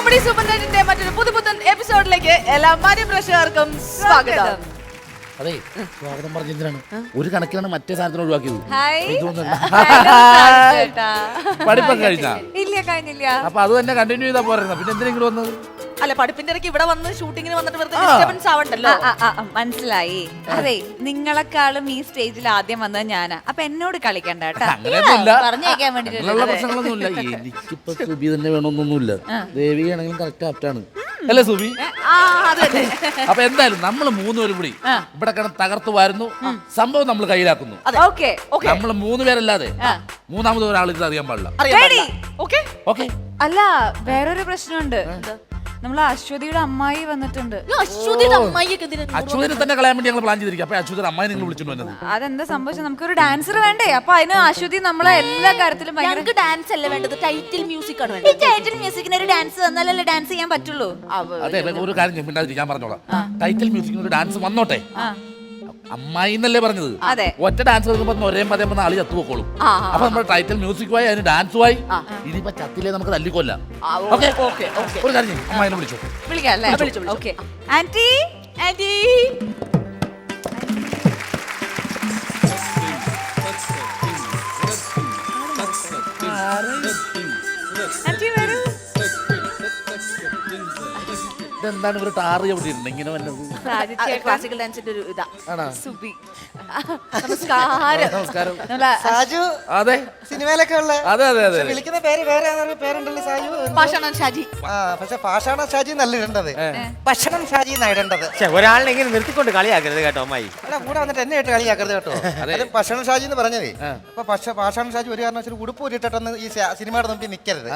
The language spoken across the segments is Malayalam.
കോമഡി സൂപ്പർ നൈറ്റിന്റെ മറ്റൊരു പുതുപുത്തൻ എപ്പിസോഡിലേക്ക് എല്ലാ മാന്യപ്രേക്ഷകർക്കും സ്വാഗതം. അതെ, സ്വാഗതം പറഞ്ഞെന്തിനാണ്? ഒരു കണക്കിനാണ് മറ്റേ സാധനത്തിന് ഒഴിവാക്കിയത്. പഠിപ്പൊക്കെ കഴിഞ്ഞാ? ഇല്ല, കഴിഞ്ഞില്ല. അപ്പൊ അത് തന്നെ കണ്ടിന്യൂ ചെയ്താ പോരാ, പിന്നെ എന്തിനെങ്കിലും വന്നത്? അല്ല, പഠിപ്പിന്റെ ഇടയ്ക്ക് ഇവിടെ വന്ന് ഷൂട്ടിങ്ങിന് വന്നിട്ട് വെറുതെ ഡിസ്റ്റർബൻസ് ആവണ്ടല്ലോ. മനസ്സിലായി. അതെ, നിങ്ങളെക്കാളും ഈ സ്റ്റേജിൽ ആദ്യം വന്നത് ഞാനാ. അപ്പൊ എന്നോട് കളിക്കണ്ട കേട്ടോ, പറഞ്ഞേക്കാൻ അങ്ങനെയുള്ള പ്രശ്നങ്ങളൊന്നുമില്ല. എനിക്കിപ്പോ സുബി തന്നെ വേണമെന്നൊന്നുമില്ല. ദേവികയാണെങ്കിലും കറക്റ്റ് ആപ്റ്റാണ് അല്ലേ സുബി? അപ്പൊ എന്തായാലും നമ്മള് മൂന്നുപേരും കൂടി ഇവിടെ കിടന്ന് തകർത്തു വരുന്നു. സംഭവം നമ്മൾ കയ്യിലാക്കുന്നു. നമ്മൾ മൂന്നുപേരല്ലാതെ മൂന്നാമത് ഒരാൾ ഇത് അറിയാൻ പാടില്ല. അല്ല, വേറൊരു പ്രശ്നമുണ്ട്. നമ്മളെ അശ്വതിയുടെ അമ്മായി വന്നിട്ടുണ്ട്. അശ്വതിനെ തന്നെ കളയാൻ വേണ്ടി ഞങ്ങൾ പ്ലാൻ ചെയ്തിരിക്കും. അപ്പൊ അശ്വതി അമ്മായി നിങ്ങൾ വിളിച്ചിട്ട് വന്നത് അതെന്താ സംഭവിച്ചത്? നമുക്കൊരു ഡാൻസർ വേണ്ടേ? അപ്പൊ അതിന് അശ്വതി നമ്മളെ എല്ലാ കാര്യത്തിലും ഡാൻസ് അല്ല വേണ്ടത്, ടൈറ്റിൽ മ്യൂസിക് ആണ് വേണ്ടത്. ടൈറ്റിൽ മ്യൂസിക്കിന് ഒരു ഡാൻസ് തന്നാലല്ലേ ഡാൻസ് ചെയ്യാൻ പറ്റുള്ളൂ. അതെ, ഒരു കാര്യം ഞാൻ പറഞ്ഞോളാം. ടൈറ്റിൽ മ്യൂസിക്കിന് ഒരു ഡാൻസ് വന്നോട്ടെ. അമ്മായി എന്നല്ലേ പറഞ്ഞത്? ഒറ്റ ഡാൻസ് കളിക്കുമ്പോ ഒരേ പതേ വന്ന ആള് ചത്തുപോക്കോളും. അപ്പൊ നമ്മുടെ ടൈറ്റിൽ മ്യൂസിക്കുമായി അതിന് ഡാൻസുമായി ഇനിയിപ്പോ ചത്തില്ലേ നമുക്ക് തല്ലിക്കൊല്ലാം. ഒരു കാര്യം അമ്മായിനെ വിളിച്ചു വിളിക്കാം. ആന്റി, ആന്റി, ആന്റി വരൂ. ഇതെന്താണ് ഇവര് ടാറ് ചവിട്ടിട്ടുണ്ട് ഇങ്ങനെ വന്നത്? ക്ലാസിക്കൽ ഡാൻസിന്റെ ഒരു ഇതാ. സുബി, നമസ്കാരം. സാജു. അതെ, സിനിമയിലൊക്കെ ഉള്ള. അതെ അതെ അതെ. വിളിക്കുന്ന പേര് വേറെ പേരുണ്ടല്ലോ സാജു. പാഷാണം ഷാജി. പക്ഷെ പാഷാണം ഷാജി നല്ല ഇടേണ്ടത്, ഭക്ഷണം ഷാജി എന്നാ ഇടേണ്ടത്. ഒരാളിനെ ഇങ്ങനെ നിർത്തിക്കൊണ്ട് കളിയാക്കരുത് കേട്ടോ അമ്മായി. അല്ല, കൂടെ വന്നിട്ട് എന്നെ ആയിട്ട് കളിയാക്കരുത് കേട്ടോ. അത് ഭക്ഷണം ഷാജി എന്ന് പറഞ്ഞതേ. അപ്പൊ പാഷാണം ഷാജി ഒരു കാരണം വെച്ചാൽ ഉടുപ്പ് ഊരിട്ടൊന്ന് ഈ സിനിമയുടെ മുമ്പിൽ നിൽക്കരുത്.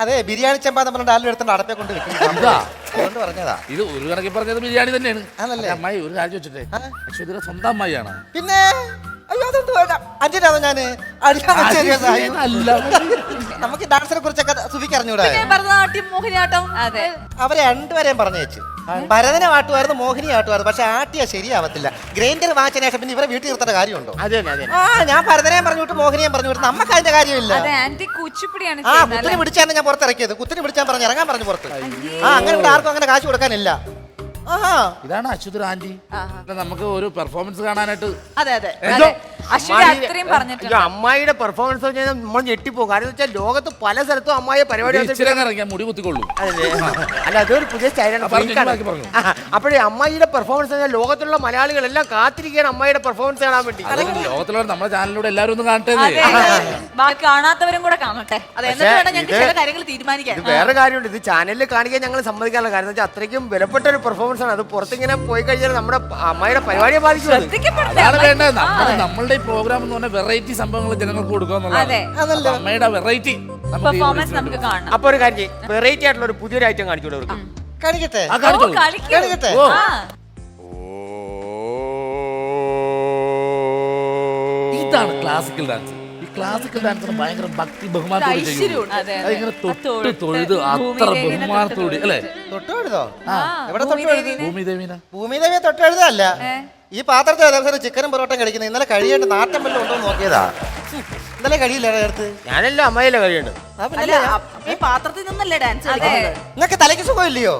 അതെ, ബിരിയാണി ചെമ്പാ നമ്മൾ ഡാലിൽ എടുത്തോണ്ട് അടപ്പെ കൊണ്ട് വെക്കുന്നത് പറഞ്ഞതാ. ഇത് ഒരു കണക്കി പറഞ്ഞത് ബിരിയാണി തന്നെയാണ്. അമ്മായി ഒരു കാര്യം വെച്ചിട്ടേ, അശ്വതിയുടെ സ്വന്തം അമ്മായിയാണ്. പിന്നെ അയ്യോ, അതെന്ത് അഞ്ചിനാണോ ഞാന് നമുക്ക് ഡാൻസിനെ കുറിച്ചൊക്കെ സുബിക്ക് അറിഞ്ഞൂടാ? ഭരതനാട്യം, മോഹിനിയാട്ടം. അതെ, അവരെ രണ്ടുപേരെയും പറഞ്ഞു വെച്ചു. ഭരതനെ ആട്ടുമായിരുന്നു, മോഹിനി ആട്ടുമായിരുന്നു. പക്ഷെ ആട്ടിയാ ശരിയാവത്തില്ല. ഗ്രൈൻഡർ വാങ്ങിച്ചതിന് ശേഷം പിന്നെ ഇവരെ വീട്ടിൽ നിർത്തേണ്ട കാര്യമുണ്ടോ? ഞാൻ ഭരതനെയും പറഞ്ഞുവിട്ട് മോഹിനിയും പറഞ്ഞുവിട്ട് നമുക്ക് അതിന്റെ കാര്യമില്ല. കുത്തിരി പിടിച്ചാണ് ഞാൻ പുറത്തിറക്കിയത്. കുത്തിരി പിടിച്ചാൽ പറഞ്ഞു ഇറങ്ങാൻ പറഞ്ഞു പുറത്ത്. അങ്ങനെ ഇവിടെ ആർക്കും അങ്ങനെ കാശ് കൊടുക്കാനില്ല. ഇതാണ് അശ്വതി ആന്റി. നമുക്ക് ഒരു പെർഫോമൻസ് കാണാനായിട്ട്. അമ്മായിയുടെ പെർഫോമൻസ് നമ്മൾ ഞെട്ടിപ്പോ. കാരണം വെച്ചാൽ ലോകത്ത് പല സ്ഥലത്തും അമ്മായി പരിപാടി മുടി കുത്തിക്കൊള്ളു. അല്ല, അതൊരു പുതിയ സ്റ്റൈലാണ്. അപ്പോഴേ അമ്മായിയുടെ പെർഫോമൻസ് ലോകത്തുള്ള മലയാളികളെല്ലാം കാത്തിരിക്കുകയാണ് അമ്മായിയുടെ പെർഫോമൻസ് കാണാൻ വേണ്ടി. ലോകത്തുള്ള നമ്മുടെ ചാനലിലൂടെ എല്ലാവരും ഒന്ന് കാണട്ടെ, കാണാത്തവരും കൂടെ കാണട്ടെ. വേറെ കാര്യമുണ്ട്, ഇത് ചാനലിൽ കാണിക്കാൻ ഞങ്ങൾ സമ്മതിക്കാനുള്ള കാര്യം വെച്ചാൽ അത്രയ്ക്കും വിലപ്പെട്ട ഒരു പെർഫോമൻസ് ആണ്. അത് പുറത്തിങ്ങനെ പോയി കഴിഞ്ഞാൽ നമ്മുടെ അമ്മായിയുടെ പരിപാടിയെ ബാധിക്കും. അതാണ് വേണ്ടത്. നമ്മളുടെ ഈ പ്രോഗ്രാം എന്ന് പറഞ്ഞാൽ വെറൈറ്റി സംഭവങ്ങൾ ജനങ്ങൾക്ക് കൊടുക്കുക എന്നുള്ളത്. അമ്മയുടെ വെറൈറ്റി പെർഫോമൻസ് നമുക്ക് കാണാം. അപ്പൊ ഒരു കാര്യം, വെറൈറ്റി ആയിട്ടുള്ള ഒരു പുതിയൊരു ഐറ്റം കാണിച്ചോളൂ അവർക്ക്. കാണിക്കട്ടെ. ഇതാണ് ക്ലാസിക്കൽ ഡാൻസ്. ഈ ക്ലാസിക്കൽ ഡാൻസിന് ഭയങ്കര ഭക്തി ബഹുമാനത്തോടെ ചെയ്യും. അതിങ്ങനെ തൊട്ട് തൊഴുത് അത്ര ബഹുമാനത്തോടെ അല്ലേ? തൊട്ടുതൊഴുതോ? ഭൂമിദേവിനെ തൊട്ടെഴുതല്ല. ഈ പാത്രത്തിൽ ചിക്കനും പൊറോട്ടയും കഴിക്കുന്നത്. ഇന്നലെ കഴിയേണ്ട നാട്ടം വല്ലതും ഉണ്ടോ നോക്കിയതാ. ഇന്നലെ കഴിയില്ല അടുത്ത്. ഞാനെല്ലാം അമ്മയിലെ കഴിയുണ്ട്. പാത്രത്തിൽ നിന്നല്ലേ ഡാൻസ്? നിങ്ങക്ക് തലയ്ക്ക് സുഖമില്ലയോ?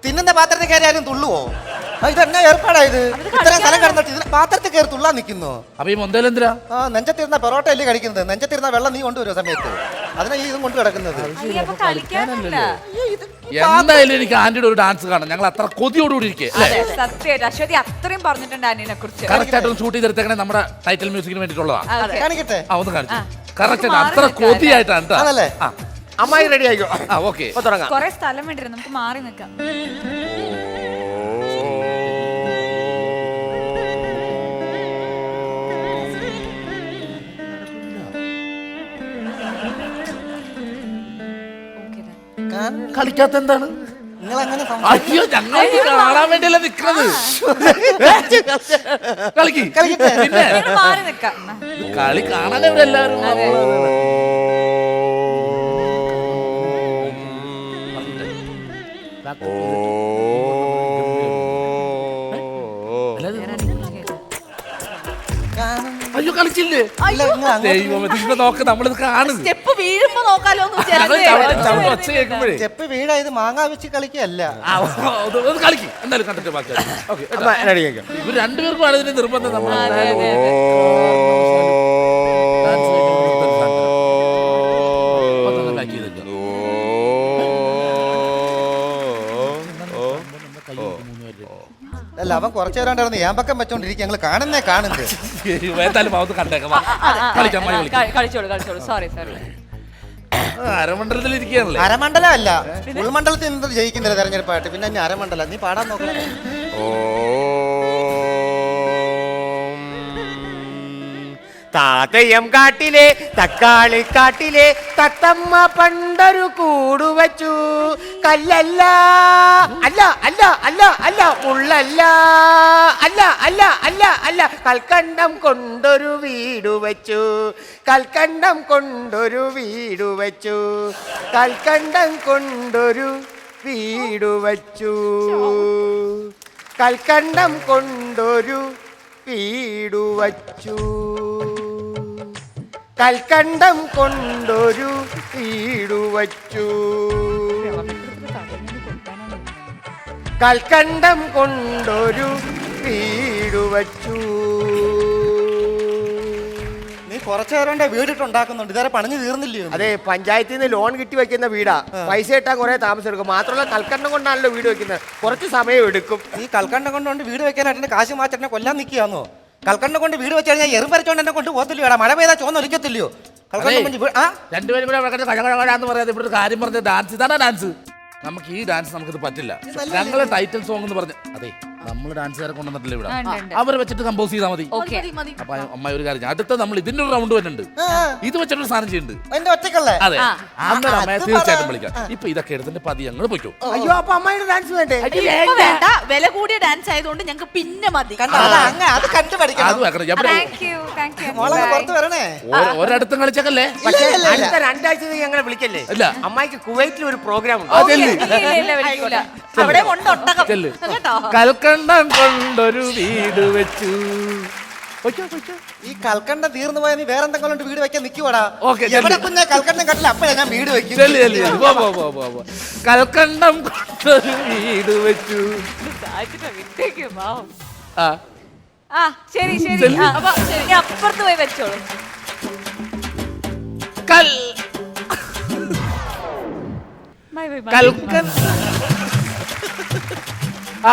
തിന്നുന്ന പാത്രത്തിൽ കയറി ആരും തുള്ളുവോ? ഇതെന്നാ ഏർപ്പാടായത്? ഇത്രയും സ്ഥലം കിടന്നിട്ട് ഇതിന് പാത്രത്തിൽ കയറി തുള്ളാൻ നിൽക്കുന്നു. അപ്പൊ ഈ മൊന്തേലെന്തിനാ? നെഞ്ചത്തിരുന്ന പൊറോട്ട അല്ലേ കഴിക്കുന്നത്? നെഞ്ചത്തിരുന്ന വെള്ളം നീ കൊണ്ടുവരുമോ സമയത്ത്? അതിനാ ഈ ഇതും കൊണ്ട് കിടക്കുന്നത്. എന്തായാലും എനിക്ക് ആന്റിയുടെ ഒരു ഡാൻസ് കാണാം. ഞങ്ങൾ അത്ര കൊതിയോടുകൂടി അശ്വതി അത്രയും പറഞ്ഞിട്ടുണ്ട് ആന്റിനെ കുറിച്ച്. കറക്റ്റ് ആയിട്ട് ഷൂട്ട് ചെയ്തെടുത്തേക്കണേ. നമ്മുടെ ടൈറ്റിൽ മ്യൂസിക്കിന് വേണ്ടിട്ടുള്ളതാണ്. കാണിക്കട്ടെ. ഒന്ന് കാണിച്ചു. കറക്റ്റ് അത്ര കൊതിയായിട്ടാണ്. അതല്ലേ? അമ്മായി റെഡി ആയിക്കോ. ഓക്കെ, തുടങ്ങാം. കുറെ സ്ഥലം വേണ്ടിയിരുന്നു, നമുക്ക് മാറി നിൽക്കാം. കളിക്കാത്ത എന്താണ്? നിങ്ങൾ അങ്ങനെ അയ്യോ, ഞങ്ങൾക്ക് കാണാൻ വേണ്ടിയല്ല നിക്കുന്നത്. പിന്നെ മാറി നിൽക്കാം. കളി കാണാൻ ഇവിടെ എല്ലാവരും. അയ്യോ, കളിച്ചില്ലേ ദൈവമേ നിങ്ങൾ നോക്ക് നമ്മളിത് കാണും സ്റ്റെപ്പ് വീഴുമ്പോ നോക്കാലോ എന്ന് ഒച്ച കേൾക്കുമ്പോഴേ സ്റ്റെപ്പ് വീടാ ഇത് മാങ്ങ വെച്ച് കളിക്കല്ല. കളിക്കും എന്തായാലും കണ്ടിട്ട് ബാക്കി ഓക്കെ ഇവർ രണ്ടുപേർക്കും ആണ് ഇതിന് നിർബന്ധം നമ്മൾ അല്ല അവൻ കുറച്ചു നേരം ഞാൻ പക്കം വെച്ചോണ്ടിരിക്കും ഞങ്ങൾ കാണുന്നത് എന്തായാലും അവത്ത് കണ്ടേക്കാം കളിച്ചോളൂ സോറി അരമണ്ഡലത്തിൽ ഇരിക്കുകയാണല്ലേ. അരമണ്ഡലം അല്ല ഉൾമണ്ഡലത്തിൽ നിന്ന് ജയിക്കുന്നില്ല തെരഞ്ഞെടുപ്പായിട്ട്, പിന്നെ ഇനി അരമണ്ഡലം നീ പാടാൻ നോക്കണം. താതയം കാട്ടിലെ തക്കാളി കാട്ടിലെ തത്തമ്മ പണ്ടൊരു കൂടുവച്ചു. കല്ലല്ല അല്ല അല്ല അല്ല അല്ല മുള്ളല്ല അല്ല അല്ല അല്ല അല്ല കൽക്കണ്ടം കൊണ്ടൊരു വീട് വെച്ചു. കൽക്കണ്ടം കൊണ്ടൊരു വീട് വെച്ചു. കൽക്കണ്ടം കൊണ്ടൊരു വീട് വച്ചു. കൽക്കണ്ടം കൊണ്ടൊരു വീട് വച്ചു. കൽക്കണ്ടം കൊണ്ടൊരു വീട് വച്ചു. കൽക്കണ്ടം കൊണ്ടൊരു വീട് വച്ചു. നീ കുറച്ചു നേരം വീടിട്ടുണ്ടാക്കുന്നുണ്ട്, ഇതുവരെ പണിഞ്ഞു തീർന്നില്ലയോ? അതെ, പഞ്ചായത്തിൽ നിന്ന് ലോൺ കിട്ടി വെക്കുന്ന വീടാ. പൈസ ഇട്ടാൽ കുറെ താമസം എടുക്കും. മാത്രമല്ല കൽക്കണ്ടം കൊണ്ടാണല്ലോ വീട് വെക്കുന്നത്, കുറച്ച് സമയം എടുക്കും. ഈ കൽക്കണ്ടം കൊണ്ടുകൊണ്ട് വീട് വെക്കാനായിട്ട് കാശ് മാച്ചെന്നെ കൊല്ലാൻ നിൽക്കുകയാണോ? കൽക്കണ്ടം കൊണ്ട് വീട് വെച്ച് കഴിഞ്ഞാൽ എറുമ്പരച്ചോണ്ട് എന്നെ കൊണ്ട് പോകത്തില്ലയോ? മഴ പെയ്താൽ ചോന്നൊലിക്കത്തില്ലയോ? രണ്ടുപേരും കൂടെ കഴകഴകഴാന്ന് പറയാതെ ഇവിടെ ഒരു കാര്യം പറഞ്ഞ ഡാൻസ് ഇതാണ് ഡാൻസ്. നമുക്ക് ഈ ഡാൻസ് നമുക്കിത് പറ്റില്ല. ഞങ്ങള് ടൈറ്റിൽ സോങ് എന്ന് പറഞ്ഞ അതെ നമ്മൾ ഡാൻസുകാരെ കൊണ്ടുവന്നിട്ടില്ല ഇവിടെ, അവരെ വെച്ചിട്ട് കമ്പോസ് ചെയ്താൽ മതി. അപ്പൊ അമ്മ ഒരു കാര്യം, അടുത്ത നമ്മൾ ഇതിന്റെ ഒരു റൗണ്ട് വരുന്നുണ്ട്, ഇത് വെച്ചിട്ടൊരു സാധനം ചെയ്യുന്നുണ്ട്. അതെ അമ്മയുടെ അമ്മയെ തീർച്ചയായിട്ടും വിളിക്കാം. ഇപ്പൊ ഇതൊക്കെ എടുത്തിട്ട് പതി ഞങ്ങൾ പോയിക്കോ. അയ്യോ അപ്പൊ അമ്മയുടെ ഡാൻസ് വേണ്ടേ? വേണ്ട, വില കൂടിയ ഡാൻസ് ആയതുകൊണ്ട് ഞങ്ങൾക്ക് പിന്നെ മതി. അത് കണ്ടുപഠിക്കണം. അത് വെക്കണം. ഒരിടത്തും കളിച്ചേക്കല്ലേ. പക്ഷേ അടുത്ത 2 ആഴ്ച ഞങ്ങളെ വിളിക്കല്ലേ? ഇല്ല, അമ്മായിക്ക് കുവൈറ്റിൽ ഒരു പ്രോഗ്രാം ഉണ്ട്. അവിടെ കൊണ്ട് ഒട്ടകം കേട്ടോ. കൽക്കണ്ടം കൊണ്ടൊരു വീട് വെച്ചു. ഈ കൽക്കണ്ടം തീർന്നു പോയാൽ നീ വേറെ എന്തെങ്കിലും വീട് വെക്കാൻ നിൽക്കുവാടാ. ഓക്കെ, കുഞ്ഞ കൽക്കണ്ടം കണ്ടില്ല, അപ്പഴാ ഞാൻ വീട് വെക്കും. കൽക്കണ്ടം കൊണ്ടൊരു വീട് വെച്ചു. ശരി ശരി, അപ്പൊ ശരി, അപ്പുറത്ത് പോയി വെച്ചോളൂ.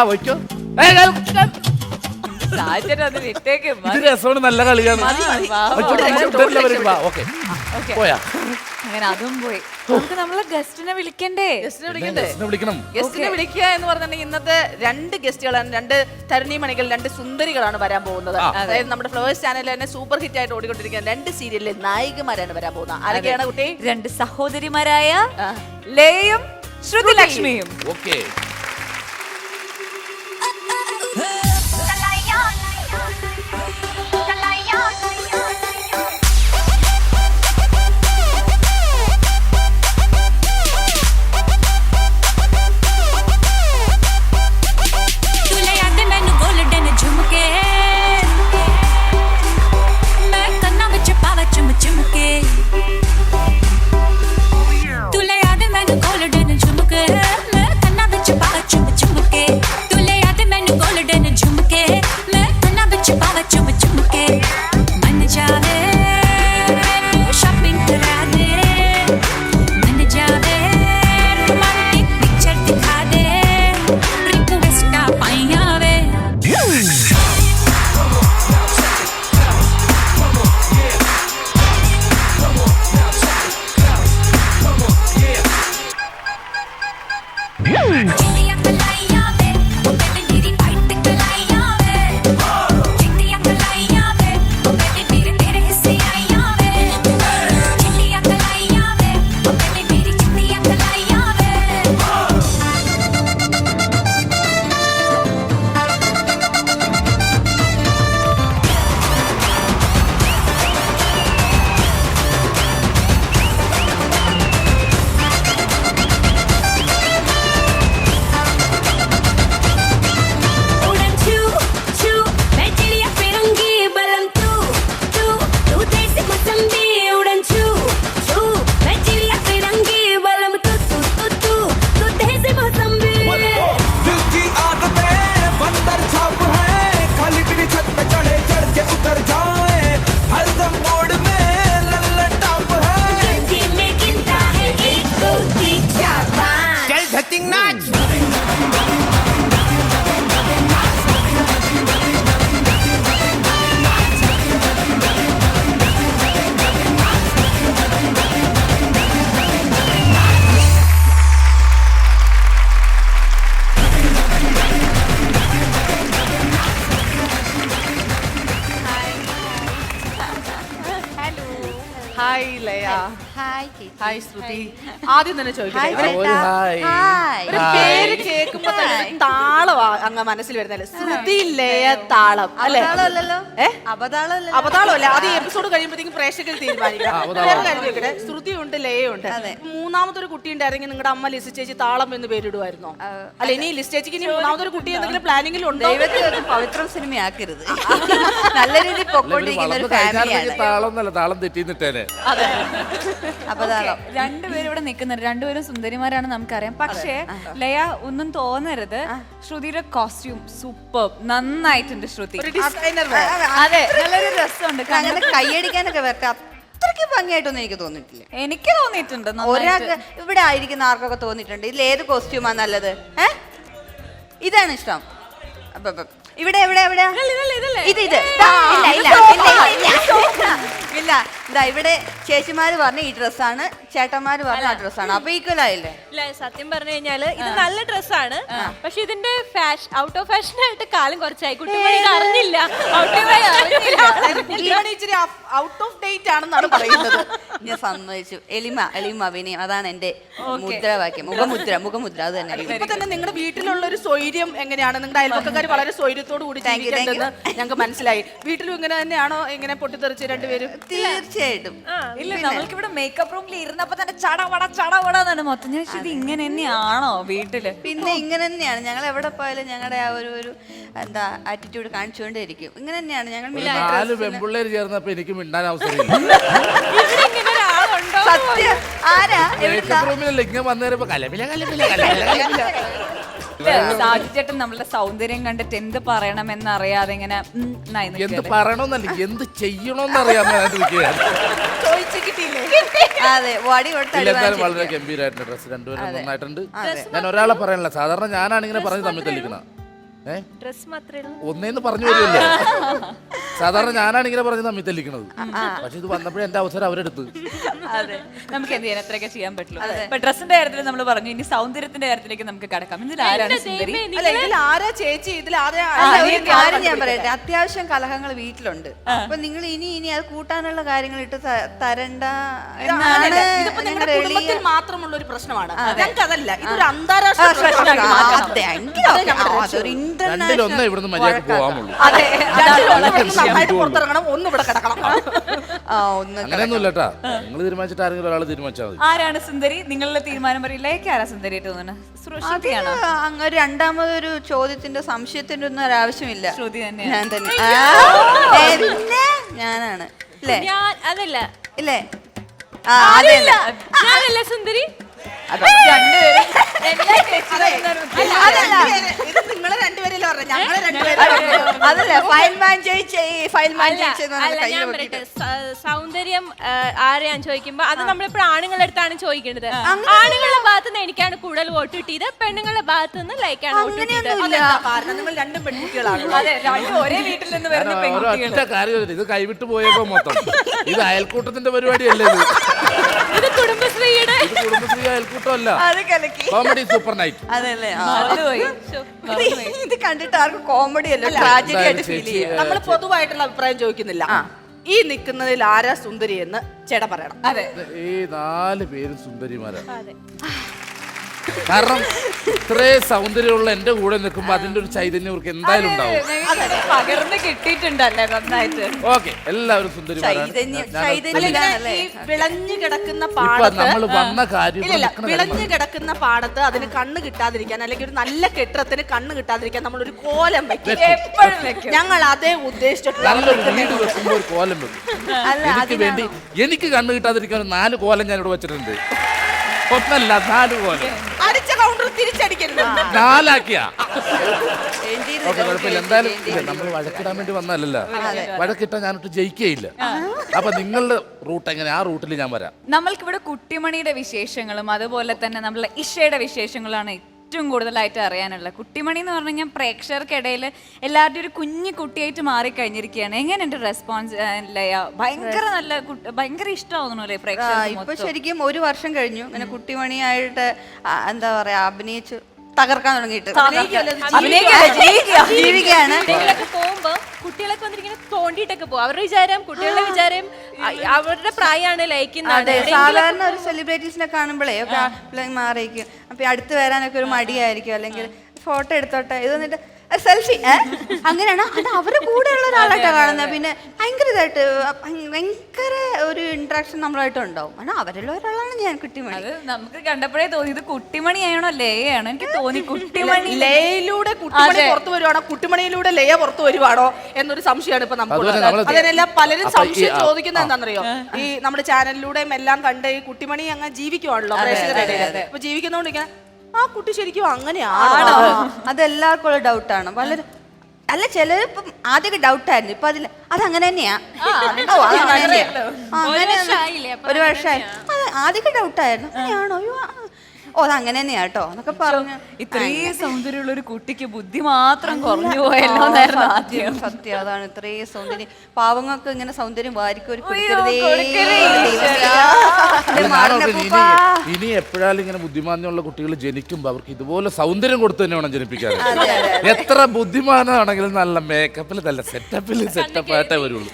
വയ്ക്കോ. രസമാണ്, നല്ല കളിയാണ്. പോയാ അങ്ങനെ അതും പോയി. നമുക്ക് നമ്മളെ ഗസ്റ്റിനെ വിളിക്കണ്ടേ? വിളിക്കണം. ഗസ്റ്റിനെ വിളിക്കുക എന്ന് പറഞ്ഞിട്ടുണ്ടെങ്കിൽ ഇന്നത്തെ 2 ഗസ്റ്റുകളാണ്, 2 തരുണിമണികൾ, 2 സുന്ദരികളാണ് വരാൻ പോകുന്നത്. അതായത് നമ്മുടെ ഫ്ലവേഴ്സ് ചാനലിൽ തന്നെ സൂപ്പർ ഹിറ്റ് ആയിട്ട് ഓടിക്കൊണ്ടിരിക്കുന്ന 2 സീരിയലിലെ നായികമാരാണ് വരാൻ പോകുന്നത്. ആരൊക്കെയാണ് കുട്ടി? 2 സഹോദരിമാരായ ലയയും ശ്രുതിലക്ഷ്മിയും. ഓക്കെ. तुले याद मैनू गोल्डन झुमके मैं कन्ना विच ഹായ് ലയ. ഹായ് ഹായ് ശ്രുതി. ആദ്യം തന്നെ ചോദിക്കട്ടെ, ആ, ഒരു ഹായ്. ഒരു പേര് കേൾക്കുമ്പോ തന്നെ ഒരു താളമാ അങ്ങ് മനസ്സിൽ വരുന്നല്ലേ? ശ്രുതി ലയ താളം അല്ലേ? അബതാളമല്ല. അത് എപ്പിസോഡ് കഴിയുമ്പോഴത്തേക്കും പ്രേക്ഷകർ തീരുമാനിക്കണം. വേറെ കാര്യം ചോദിക്കട്ടെ, ശ്രുതി ഉണ്ട് ലയുണ്ട്, മൂന്നാമതൊരു കുട്ടി ഉണ്ടായിരുന്നെങ്കിൽ നിങ്ങളുടെ അമ്മ ലിസി ചേച്ചി താളം എന്ന് പേരിടുമായിരുന്നോ? അല്ല, ഇനി ലിസി ചേച്ചിക്ക് ഇനി മൂന്നാമതൊരു കുട്ടി എന്തെങ്കിലും പ്ലാനിങ്ങിൽ ഉണ്ടോ? ദൈവത്തിന് പവിത്രം സിനിമയാക്കരുത്. നല്ല രീതിയിൽ പൊക്കോണ്ടിരിക്കുന്ന ഒരു ഫാമിലിയാണ്. താളൊന്നല്ല, താളം തെറ്റിന്നിട്ടേനെ. അപ്പൊ രണ്ടുപേരും ഇവിടെ നിൽക്കുന്നുണ്ട്, രണ്ടുപേരും സുന്ദരിമാരാണ് നമുക്കറിയാം. പക്ഷേ ലയ ഒന്നും തോന്നരുത്, ശ്രുതിയുടെ കോസ്റ്റ്യൂം സൂപ്പർ, നന്നായിട്ടുണ്ട് ശ്രുതി. അതെ, നല്ലൊരു രസമുണ്ട്. അങ്ങനെ കൈയടിക്കാനൊക്കെ വരട്ടെ, അത്രയ്ക്ക് ഭംഗിയായിട്ടൊന്നും എനിക്ക് തോന്നിയിട്ടില്ല. എനിക്ക് തോന്നിയിട്ടുണ്ട്. ഒരാൾക്ക് ഇവിടെ ആയിരിക്കുന്ന ആർക്കൊക്കെ തോന്നിയിട്ടുണ്ട് ഇതിൽ ഏത് കോസ്റ്റ്യൂമാ നല്ലത്? ഇതാണ് ഇഷ്ടം. ഇവിടെ എവിടെ എവിടെയാ ഇത് ഇത് ഇല്ല ഇതാ ഇവിടെ ചേച്ചിമാര് പറഞ്ഞ ഈ ഡ്രസ്സാണ്, ചേട്ടന്മാര് പറഞ്ഞ ആ ഡ്രസ്സാണ്. അപ്പൊ ഈക്വൽ ആയില്ലേ? സത്യം പറഞ്ഞു കഴിഞ്ഞാല് ഇത് നല്ല ഡ്രസ്സാണ്, പക്ഷെ ഇതിന്റെ ഔട്ട് ഓഫ് ഫാഷൻ ആയിട്ട് കാലം കുറച്ചായി. കുട്ടികൾ അറിഞ്ഞില്ല, ഇച്ചിരി ഔട്ട് ഓഫ് ഡേറ്റ് ആണെന്നാണ് പറയുന്നത്. ഞാൻ സമ്മതിച്ചു. എളിമ അഭിനയം, അതാണ് എന്റെ മുദ്രാവാക്യം. മുഖമുദ്ര അത് തന്നെ. ഇപ്പൊ തന്നെ നിങ്ങളുടെ വീട്ടിലുള്ള ഒരു സ്വൈര്യം എങ്ങനെയാണ്? നിങ്ങളുടെ അയൽപക്കക്കാർ വളരെ സ്വൈര്യത്തോട് കൂടി ജീവിക്കുന്നുണ്ടെന്ന് ഞങ്ങൾക്ക് മനസ്സിലായി. വീട്ടിലും ഇങ്ങനെ തന്നെയാണോ? ഇങ്ങനെ പൊട്ടിത്തെറിച്ച് രണ്ടുപേരും? തീർച്ചയായിട്ടും ഇല്ല, നമ്മൾക്ക് ഇവിടെ മേക്കപ്പ് റൂമിൽ ഇരുന്നപ്പോ തന്നെ ചടവടാന്നാണ് മൊത്തം. ഞാൻ ഇത് ഇങ്ങനെ തന്നെയാണോ വീട്ടില്? പിന്നെ ഇങ്ങനെ തന്നെയാണ് ഞങ്ങൾ എവിടെ പോയാലും ഞങ്ങളുടെ ആ ഒരു എന്താ ആറ്റിറ്റ്യൂഡ് കാണിച്ചുകൊണ്ടേയിരിക്കും. ഇങ്ങനെ തന്നെയാണ് ഞങ്ങൾ. 4 പെൺപിള്ളേര് ചേർന്നപ്പോ എനിക്ക് മിണ്ടാൻ അവസരമില്ല. സത്യം. ആരാ റൂമിലല്ല, ഇങ്ങനെ വന്നേരപ്പോ കലപില. സാധിച്ചേട്ടൻ നമ്മളുടെ സൗന്ദര്യം കണ്ടിട്ട് എന്ത് പറയണമെന്ന് അറിയാതെ ഇങ്ങനെ എന്ത് പറയണമെന്നല്ല, എന്ത് ചെയ്യണമെന്നറിയാൻ അതെ വടി എന്തായാലും വളരെ ഗംഭീരമായിട്ടുണ്ട് ഡ്രസ്. രണ്ടുപേരും നന്നായിട്ടുണ്ട്. ഞാൻ ഒരാളെ പറയാനില്ല, സാധാരണ ഞാനാണ് ഇങ്ങനെ പറഞ്ഞ് തമ്മിൽ തെളിക്കണ. ഡ്രസ് മാത്രമേ ഒന്നേന്ന് പറഞ്ഞു വരുമല്ലോ. സാധാരണ ഞാനാണ് ഇങ്ങനെ പറഞ്ഞ് തമ്മിൽ തെളിക്കണത്. പക്ഷെ ഇത് വന്നപ്പോഴേ എന്റെ അവസരം അവരെടുത്ത്. അതെ, നമുക്ക് എന്ത് ചെയ്യാൻ അത്രയൊക്കെ ചെയ്യാൻ പറ്റുള്ളൂ. ഇപ്പൊ ഡ്രസ്സിന്റെ കാര്യത്തിൽ നമ്മൾ പറഞ്ഞു, ഇനി സൗന്ദര്യത്തിന്റെ കാര്യത്തിലേക്ക് നമുക്ക് കടക്കാം. ഇതിൽ ആരാണ് സുന്ദരി? ഇതിൽ ആരാ ചേച്ചി? ഇതിൽ ഒരു കാര്യം ഞാൻ പറയട്ടെ, അത്യാവശ്യം കലഹങ്ങൾ വീട്ടിലുണ്ട്. അപ്പൊ നിങ്ങൾ ഇനി അത് കൂട്ടാനുള്ള കാര്യങ്ങൾ ഇട്ട് തരണ്ട എന്നാണ് നിങ്ങളുടെ കുടുംബത്തിൽ മാത്രമുള്ള ഒരു പ്രശ്നമാണ്. ഞങ്ങൾക്ക് അതല്ല, ഇതൊരു അന്താരാഷ്ട്ര പ്രശ്നമാണ്. രണ്ടിലൊന്നേ ഇവിടുന്ന് മര്യാദ പോവാമുള്ളൂ. പുറത്തിറങ്ങണം, ഒന്ന് ഇവിടെ കിടക്കണം. അങ്ങനെയൊന്നുമില്ല കേട്ടാ. നിങ്ങൾ തീരുമാനിച്ചിട്ട് ആരെങ്കിലും ഒരാൾ തീരുമാനിച്ചാൽ മതി. ആരാണ് സുന്ദരി? നിങ്ങളുടെ തീരുമാനം പറയില്ലേക്ക് ആരാ സുന്ദരിയായിട്ട് തോന്നുന്നത്? ശ്രുതിയാണോ? അങ്ങ് രണ്ടാമതൊരു ചോദ്യത്തിന്റെ സംശയത്തിന്റെ ഒന്നും ഒരാവശ്യമില്ല. ശ്രുതി തന്നെ. ഞാൻ തന്നെ. പിന്നെ ഞാനാണ് അല്ലേ? അതല്ല ഇല്ലേ? ഞാനല്ല സുന്ദരി. നിങ്ങളെ രണ്ടുപേരല്ലേ പറഞ്ഞ, ഞങ്ങളെ അതല്ല ഫയൽമാൻ സൗന്ദര്യം ആരെയാന്ന് ചോദിക്കുമ്പോ അത് നമ്മളിപ്പോ ആണുങ്ങളുടെ അടുത്താണ് ചോദിക്കേണ്ടത്. ആണുങ്ങളുടെ ഭാഗത്ത് നിന്ന് എനിക്കാണ് കൂടുതൽ വോട്ട് കിട്ടിയത്, പെണ്ണുങ്ങളുടെ ഭാഗത്ത് നിന്ന് ലൈക്കാണ് വോട്ട് കിട്ടിയത്. കാരണം നിങ്ങൾ രണ്ടും പെൺകുട്ടികളാണ്. ഒരേ വീട്ടിൽ നിന്ന് വരുന്ന ഒറ്റ കാര്യം, ഇത് കൈവിട്ട് പോയേക്കോ മൊത്തം. ഇത് അയൽക്കൂട്ടത്തിന്റെ പരിപാടിയല്ലേ ഇത്? ഇത് കുടുംബശ്രീയുടെ കുടുംബശ്രീ അയൽക്കൂട്ടമല്ല, കോമഡി സൂപ്പർ നൈറ്റ്. അതല്ലേ? ഇത് കണ്ടിട്ട് ആർക്കും കോമഡി അല്ല, ട്രാജഡി ആയിട്ട് ഫീൽ ചെയ്യാം. നമ്മൾ പൊതുവായിട്ടുള്ള അഭിപ്രായം ചോദിക്കുന്നില്ല. ഈ നിൽക്കുന്നതിൽ ആരാ സുന്ദരി എന്ന് ചേട്ടൻ പറയണം. അതെ, ഈ 4 പേരും സുന്ദരിമാരാണ്. കാരണം ഇത്രേ സൗന്ദര്യമുള്ള എന്റെ കൂടെ നിൽക്കുമ്പോ അതിന്റെ ഒരു ചൈതന്യം അവർക്ക് എന്തായാലും ഉണ്ടാവും. പകർന്ന് കിട്ടിയിട്ടുണ്ടല്ലേ നന്നായിട്ട്. ഓക്കെ, എല്ലാവരും സുന്ദരിമാരാണ്. വിളഞ്ഞു കിടക്കുന്ന ഇപ്പൊ പാടത്ത് നമ്മൾ വന്ന കാര്യം വിളഞ്ഞു കിടക്കുന്ന പാടത്ത് അതിന് കണ്ണ് കിട്ടാതിരിക്കാൻ, അല്ലെങ്കിൽ ഒരു നല്ല കെട്ടിടത്തിന് കണ്ണ് കിട്ടാതിരിക്കാൻ നമ്മൾ ഒരു കോലം വെക്കും. എപ്പോഴും വെക്കും. ഞങ്ങൾ അതേ ഉദ്ദേശിച്ചിട്ടുള്ള നല്ലൊരു വീട് വെക്കുമ്പോ ഒരു കോലം വെക്കും. എനിക്ക് വേണ്ടി എനിക്ക് കണ്ണ് കിട്ടാതിരിക്കാൻ 4 കോലം ഞാൻ ഇവിടെ വെച്ചിട്ടുണ്ട്. ഒന്നല്ല 4 കോലം. അടിച്ച കൗണ്ടർ തിരിച്ചടിക്കരുത്. 4 ആക്കിയാ. ഓക്കെ, കുഴപ്പമില്ല. എന്തായാലും നമ്മൾ വഴക്കിടാൻ വേണ്ടി വന്നല്ലോ. വഴക്കിട്ടാ ഞാനിട്ട് ജയിക്കുകയില്ല. അപ്പൊ നിങ്ങളുടെ റൂട്ട് എങ്ങനെ? ആ റൂട്ടിൽ ഞാൻ വരാം. നമ്മൾക്കിവിടെ കുട്ടിമണിയുടെ വിശേഷങ്ങളും അതുപോലെ തന്നെ നമ്മളെ ഇഷയുടെ വിശേഷങ്ങളാണ് ഏറ്റവും കൂടുതലായിട്ട് അറിയാനുള്ള. കുട്ടിമണി എന്ന് പറഞ്ഞു കഴിഞ്ഞാൽ പ്രേക്ഷകർക്കിടയിൽ എല്ലാവരുടെയും ഒരു കുഞ്ഞു കുട്ടിയായിട്ട് മാറിക്കഴിഞ്ഞിരിക്കുകയാണ്. എങ്ങനെയുണ്ട് റെസ്പോൺസ്? ഭയങ്കര നല്ല, ഭയങ്കര ഇഷ്ടമാവുന്നു പ്രേക്ഷകർ. ഇപ്പൊ ശരിക്കും 1 വർഷം കഴിഞ്ഞു ഇങ്ങനെ കുട്ടിമണിയായിട്ട് എന്താ പറയാ അഭിനയിച്ചു തകർക്കാൻ തുടങ്ങിയിട്ട് അഭിനയിക്കുകയാണ്. ജീവിക്കുകയാണ്. എവിടെയെങ്കിലൊക്കെ പോകുമ്പോ കുട്ടികളൊക്കെ വന്നിരിങ്ങനെ തോണ്ടിയിട്ടൊക്കെ പോകും. അവരുടെ വിചാരം, കുട്ടികളുടെ വിചാരം അവരുടെ പ്രായമാണ് ലയിക്കുന്നത്. അതെ, സാധാരണ ഒരു സെലിബ്രിറ്റീസിനെ കാണുമ്പോഴേ ഒക്കെ മാറിയിരിക്കും. അപ്പൊ അടുത്ത് വരാനൊക്കെ ഒരു മടിയായിരിക്കും, അല്ലെങ്കിൽ ഫോട്ടോ എടുത്തോട്ടെ ഇത് വന്നിട്ട് സെൽഫി അങ്ങനെയാണ്. അത് അവരുടെ കൂടെയുള്ള ഒരാളായിട്ടാണ് കാണുന്നത്. പിന്നെ ഭയങ്കര ഇതായിട്ട് ഭയങ്കര ഒരു ഇന്ററാക്ഷൻ നമ്മളായിട്ട് ഉണ്ടാവും. കാരണം അവരിലുള്ള ഒരാളാണ് ഞാൻ കുട്ടിമണി. അത് നമുക്ക് കണ്ടപ്പോഴേ തോന്നി ഇത് കുട്ടിമണിയാണോ ലയയാണോ എനിക്ക് തോന്നി കുട്ടിമണി. ലയയിലൂടെ കുട്ടിമണി പുറത്തു വരുവാണോ, കുട്ടിമണിയിലൂടെ ലയ പുറത്തു വരുവാണോ എന്നൊരു സംശയമാണ് ഇപ്പൊ നമുക്ക്. അതിനെല്ലാം പലരും സംശയം ചോദിക്കുന്നത് എന്താണെന്നറിയോ, ഈ നമ്മുടെ ചാനലിലൂടെയും എല്ലാം കണ്ട് ഈ കുട്ടിമണി അങ്ങ് ജീവിക്കുവാണല്ലോ പ്രേക്ഷകരുടെ ഇടയിൽ. അപ്പൊ ജീവിക്കുന്നോണ്ടിരിക്കാൻ ആ കുട്ടി ശരിക്കും അങ്ങനെയാണോ? അതെല്ലാവർക്കും ഉള്ള ഡൗട്ടാണ്. പലരും അല്ല, ചിലർ ഇപ്പം ആദ്യമൊക്കെ ഡൗട്ടായിരുന്നു, ഇപ്പൊ അതങ്ങനെ തന്നെയാ. ഒരു വർഷമായി ആദ്യമൊക്കെ ഡൗട്ടായിരുന്നു, അങ്ങനെയാണോ, അയ്യോ ഓ അതങ്ങനെ തന്നെയാ കേട്ടോ എന്നൊക്കെ പറഞ്ഞു. ഇത്രയും സൗന്ദര്യമുള്ള ഒരു കുട്ടിക്ക് ബുദ്ധി മാത്രം കുറഞ്ഞു പോയല്ലോ എന്നായിരുന്നു ആദ്യം. സത്യം, അതാണ് ഇത്രയും സൗന്ദര്യം. പാവങ്ങൾക്ക് ഇങ്ങനെ സൗന്ദര്യം വാരിക്കൊരു ഇനി എപ്പോഴാലും ഇങ്ങനെ ബുദ്ധിമാന്യമുള്ള കുട്ടികൾ ജനിക്കുമ്പോ അവർക്ക് ഇതുപോലെ സൗന്ദര്യം കൊടുത്ത് തന്നെ വേണം ജനിപ്പിക്കാൻ. എത്ര ബുദ്ധിമാനാണെങ്കിലും നല്ല മേക്കപ്പിൽ നല്ല സെറ്റപ്പായിട്ടേ വരുള്ളൂ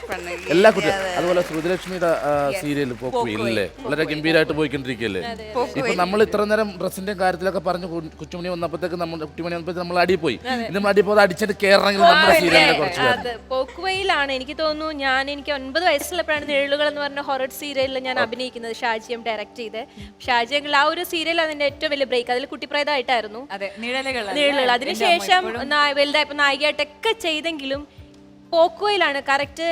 എല്ലാ കുട്ടികളും. അതുപോലെ ശ്രുതിലക്ഷ്മിയുടെ സീരിയൽ പോക്കുവയില്ലേ, വളരെ ഗംഭീരമായിട്ട് പോയിക്കൊണ്ടിരിക്കുകയല്ലേ. ഇപ്പൊ നമ്മൾ ഇത്ര നേരം ഡ്രസ്സിന്റെ കാര്യത്തിലൊക്കെ പറഞ്ഞു കുച്ചുമണി വന്നപ്പോഴത്തേക്ക് നമ്മൾ അടി പോയി. നമ്മൾ അടി പോയി അടിച്ചിട്ട് കയറണമെങ്കിൽ നമ്മുടെ സീരിയലിനെ കുറച്ച് പോക്കുവയിലാണ് എനിക്ക് തോന്നുന്നു. എനിക്ക് 9 വയസ്സുള്ളപ്പോഴാണ് നിഴലുകൾ എന്ന് പറഞ്ഞ ഹൊറർ സീരിയലിൽ ഞാൻ അഭിനയിക്കുന്നത്. ഷാജിയം ഡയറക്ട് ചെയ്ത്. ഷാജിയങ്ങൾ ആ ഒരു സീരിയൽ അതിന്റെ ഏറ്റവും വലിയ ബ്രേക്ക്. അതിൽ കുട്ടിപ്രേതമായിട്ടായിരുന്നു നിഴലുകൾ. അതിനുശേഷം വലുതായപ്പോ നായികയായിട്ടൊക്കെ ചെയ്തെങ്കിലും പോക്കുവയിലാണ് കറക്റ്റ്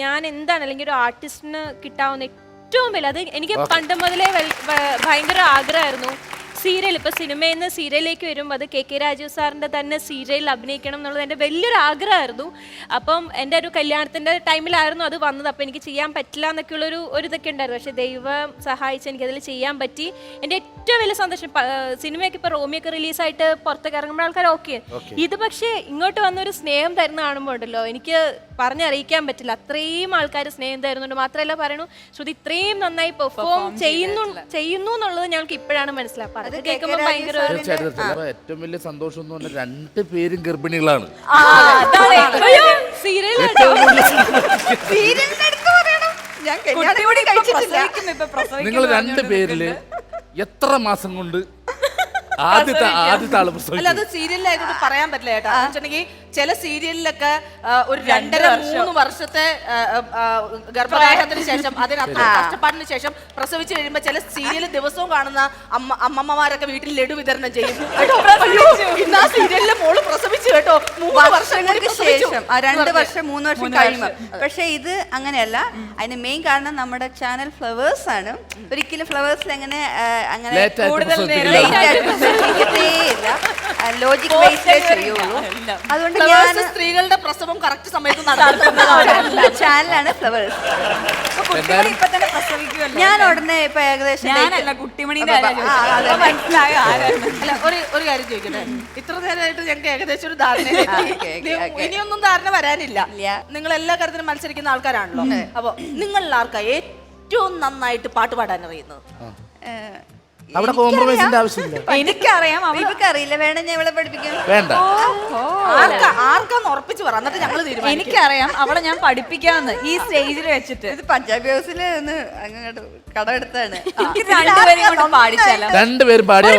ഞാൻ എന്താണ് അല്ലെങ്കിൽ ഒരു ആർട്ടിസ്റ്റിന് കിട്ടാവുന്ന ഏറ്റവും വലിയ. അത് എനിക്ക് പണ്ട് മുതലേ ഭയങ്കര ആഗ്രഹമായിരുന്നു. സീരിയൽ ഇപ്പൊ സിനിമയിൽ നിന്ന് സീരിയലിലേക്ക് വരുമ്പോൾ അത് KK രാജീവ് സാറിന്റെ തന്നെ സീരിയലിൽ അഭിനയിക്കണം എന്നുള്ളത് എൻ്റെ വലിയൊരു ആഗ്രഹമായിരുന്നു. അപ്പം എൻ്റെ ഒരു കല്യാണത്തിന്റെ ടൈമിലായിരുന്നു അത് വന്നത്. അപ്പം എനിക്ക് ചെയ്യാൻ പറ്റില്ല എന്നൊക്കെയുള്ളൊരു ഇതൊക്കെ ഉണ്ടായിരുന്നു. പക്ഷെ ദൈവം സഹായിച്ച് എനിക്കതിൽ ചെയ്യാൻ പറ്റി. എൻ്റെ ഏറ്റവും വലിയ സന്തോഷം സിനിമയൊക്കെ ഇപ്പൊ റോമിയൊക്കെ റിലീസായിട്ട് പുറത്തേക്ക് ഇറങ്ങുമ്പോൾ ആൾക്കാർ ഓക്കെ. ഇത് പക്ഷേ ഇങ്ങോട്ട് വന്നൊരു സ്നേഹം തരുന്ന കാണുമ്പോൾ ഉണ്ടല്ലോ, എനിക്ക് പറഞ്ഞറിയിക്കാൻ പറ്റില്ല. അത്രയും ആൾക്കാർ സ്നേഹം തരുന്നുണ്ട്. മാത്രമല്ല പറയണു ശ്രുതി ഇത്രയും നന്നായി പെർഫോം ചെയ്യുന്നു എന്നുള്ളത് ഞങ്ങൾക്ക് ഇപ്പോഴാണ് മനസ്സിലാക്കുക. ഏറ്റവും വലിയ സന്തോഷം എന്ന് പറഞ്ഞാൽ 2 പേരും ഗർഭിണികളാണ്. നിങ്ങൾ 2 പേരില് എത്ര മാസം കൊണ്ട് ആദ്യത്തെ ആള് അല്ല, അത് സീരിയലിലായതുകൊണ്ട് പറയാൻ പറ്റില്ല ചേട്ടാ. വെച്ചിട്ടുണ്ടെങ്കിൽ ചില സീരിയലിലൊക്കെ ഒരു 2-3 വർഷത്തെ ഗർഭധാരണത്തിന് ശേഷം അതിനകത്ത് കഷ്ടപ്പാടിന് ശേഷം പ്രസവിച്ച് കഴിയുമ്പോൾ ചില സീരിയൽ ദിവസവും കാണുന്ന അമ്മമ്മമാരൊക്കെ വീട്ടിൽ ലഡു വിതരണം ചെയ്യും. ഇന്ന് ആ സീരിയലിലെ മോള് പ്രസവിച്ചു കേട്ടോ, 3 വർഷങ്ങൾക്ക് ശേഷം 2 വർഷം 3 വർഷം കഴിയുമ്പോൾ. പക്ഷെ ഇത് അങ്ങനെയല്ല. അതിന് മെയിൻ കാരണം നമ്മുടെ ചാനൽ ഫ്ലവേഴ്സ് ആണ്. ഒരിക്കലും ഫ്ലവേഴ്സിൽ അങ്ങനെ കൂടുതൽ ലോജിക് ബേസിലേ ചെയ്യുള്ളൂ. അതുകൊണ്ട് സ്ത്രീകളുടെ പ്രസവം കറക്റ്റ് സമയത്ത് ചാനലാണ് ഫ്ലവേഴ്സ്. ഞാൻ ഉടനെ ഇപ്പൊ ഏകദേശം ഒരു കാര്യം ചോദിക്കട്ടെ, ഇത്ര നേരമായിട്ട് ഞങ്ങൾക്ക് ഏകദേശം ഒരു ധാരണ, ഇനിയൊന്നും ധാരണ വരാനില്ല. നിങ്ങൾ എല്ലാ കാര്യത്തിലും മത്സരിക്കുന്ന ആൾക്കാരാണല്ലോ. അപ്പൊ നിങ്ങളിൽ ആർക്കാ ഏറ്റവും നന്നായിട്ട് പാട്ട് പാടാൻ അറിയുന്നത്? അവിടെ കോംപ്രമൈസിന്റെ ആവശ്യമില്ല. എനിക്കറിയാം, അറിയില്ല. വേണം ഞാൻ ഇവളെ പഠിപ്പിക്കാം. വേണ്ട, ആർക്കാന്ന് ഉറപ്പിച്ച് പറ, എന്നിട്ട് ഞങ്ങൾ തീരുമാനിക്കും. എനിക്കറിയാം, അവളെ ഞാൻ പഠിപ്പിക്കാമെന്ന് ഈ സ്റ്റേജിൽ വെച്ചിട്ട്. ഇത് പഞ്ചാബി ഹൗസിൽ ഒന്ന് അങ്ങോട്ട് കടമെടുത്താണ്. രണ്ടുപേരും പാടിയ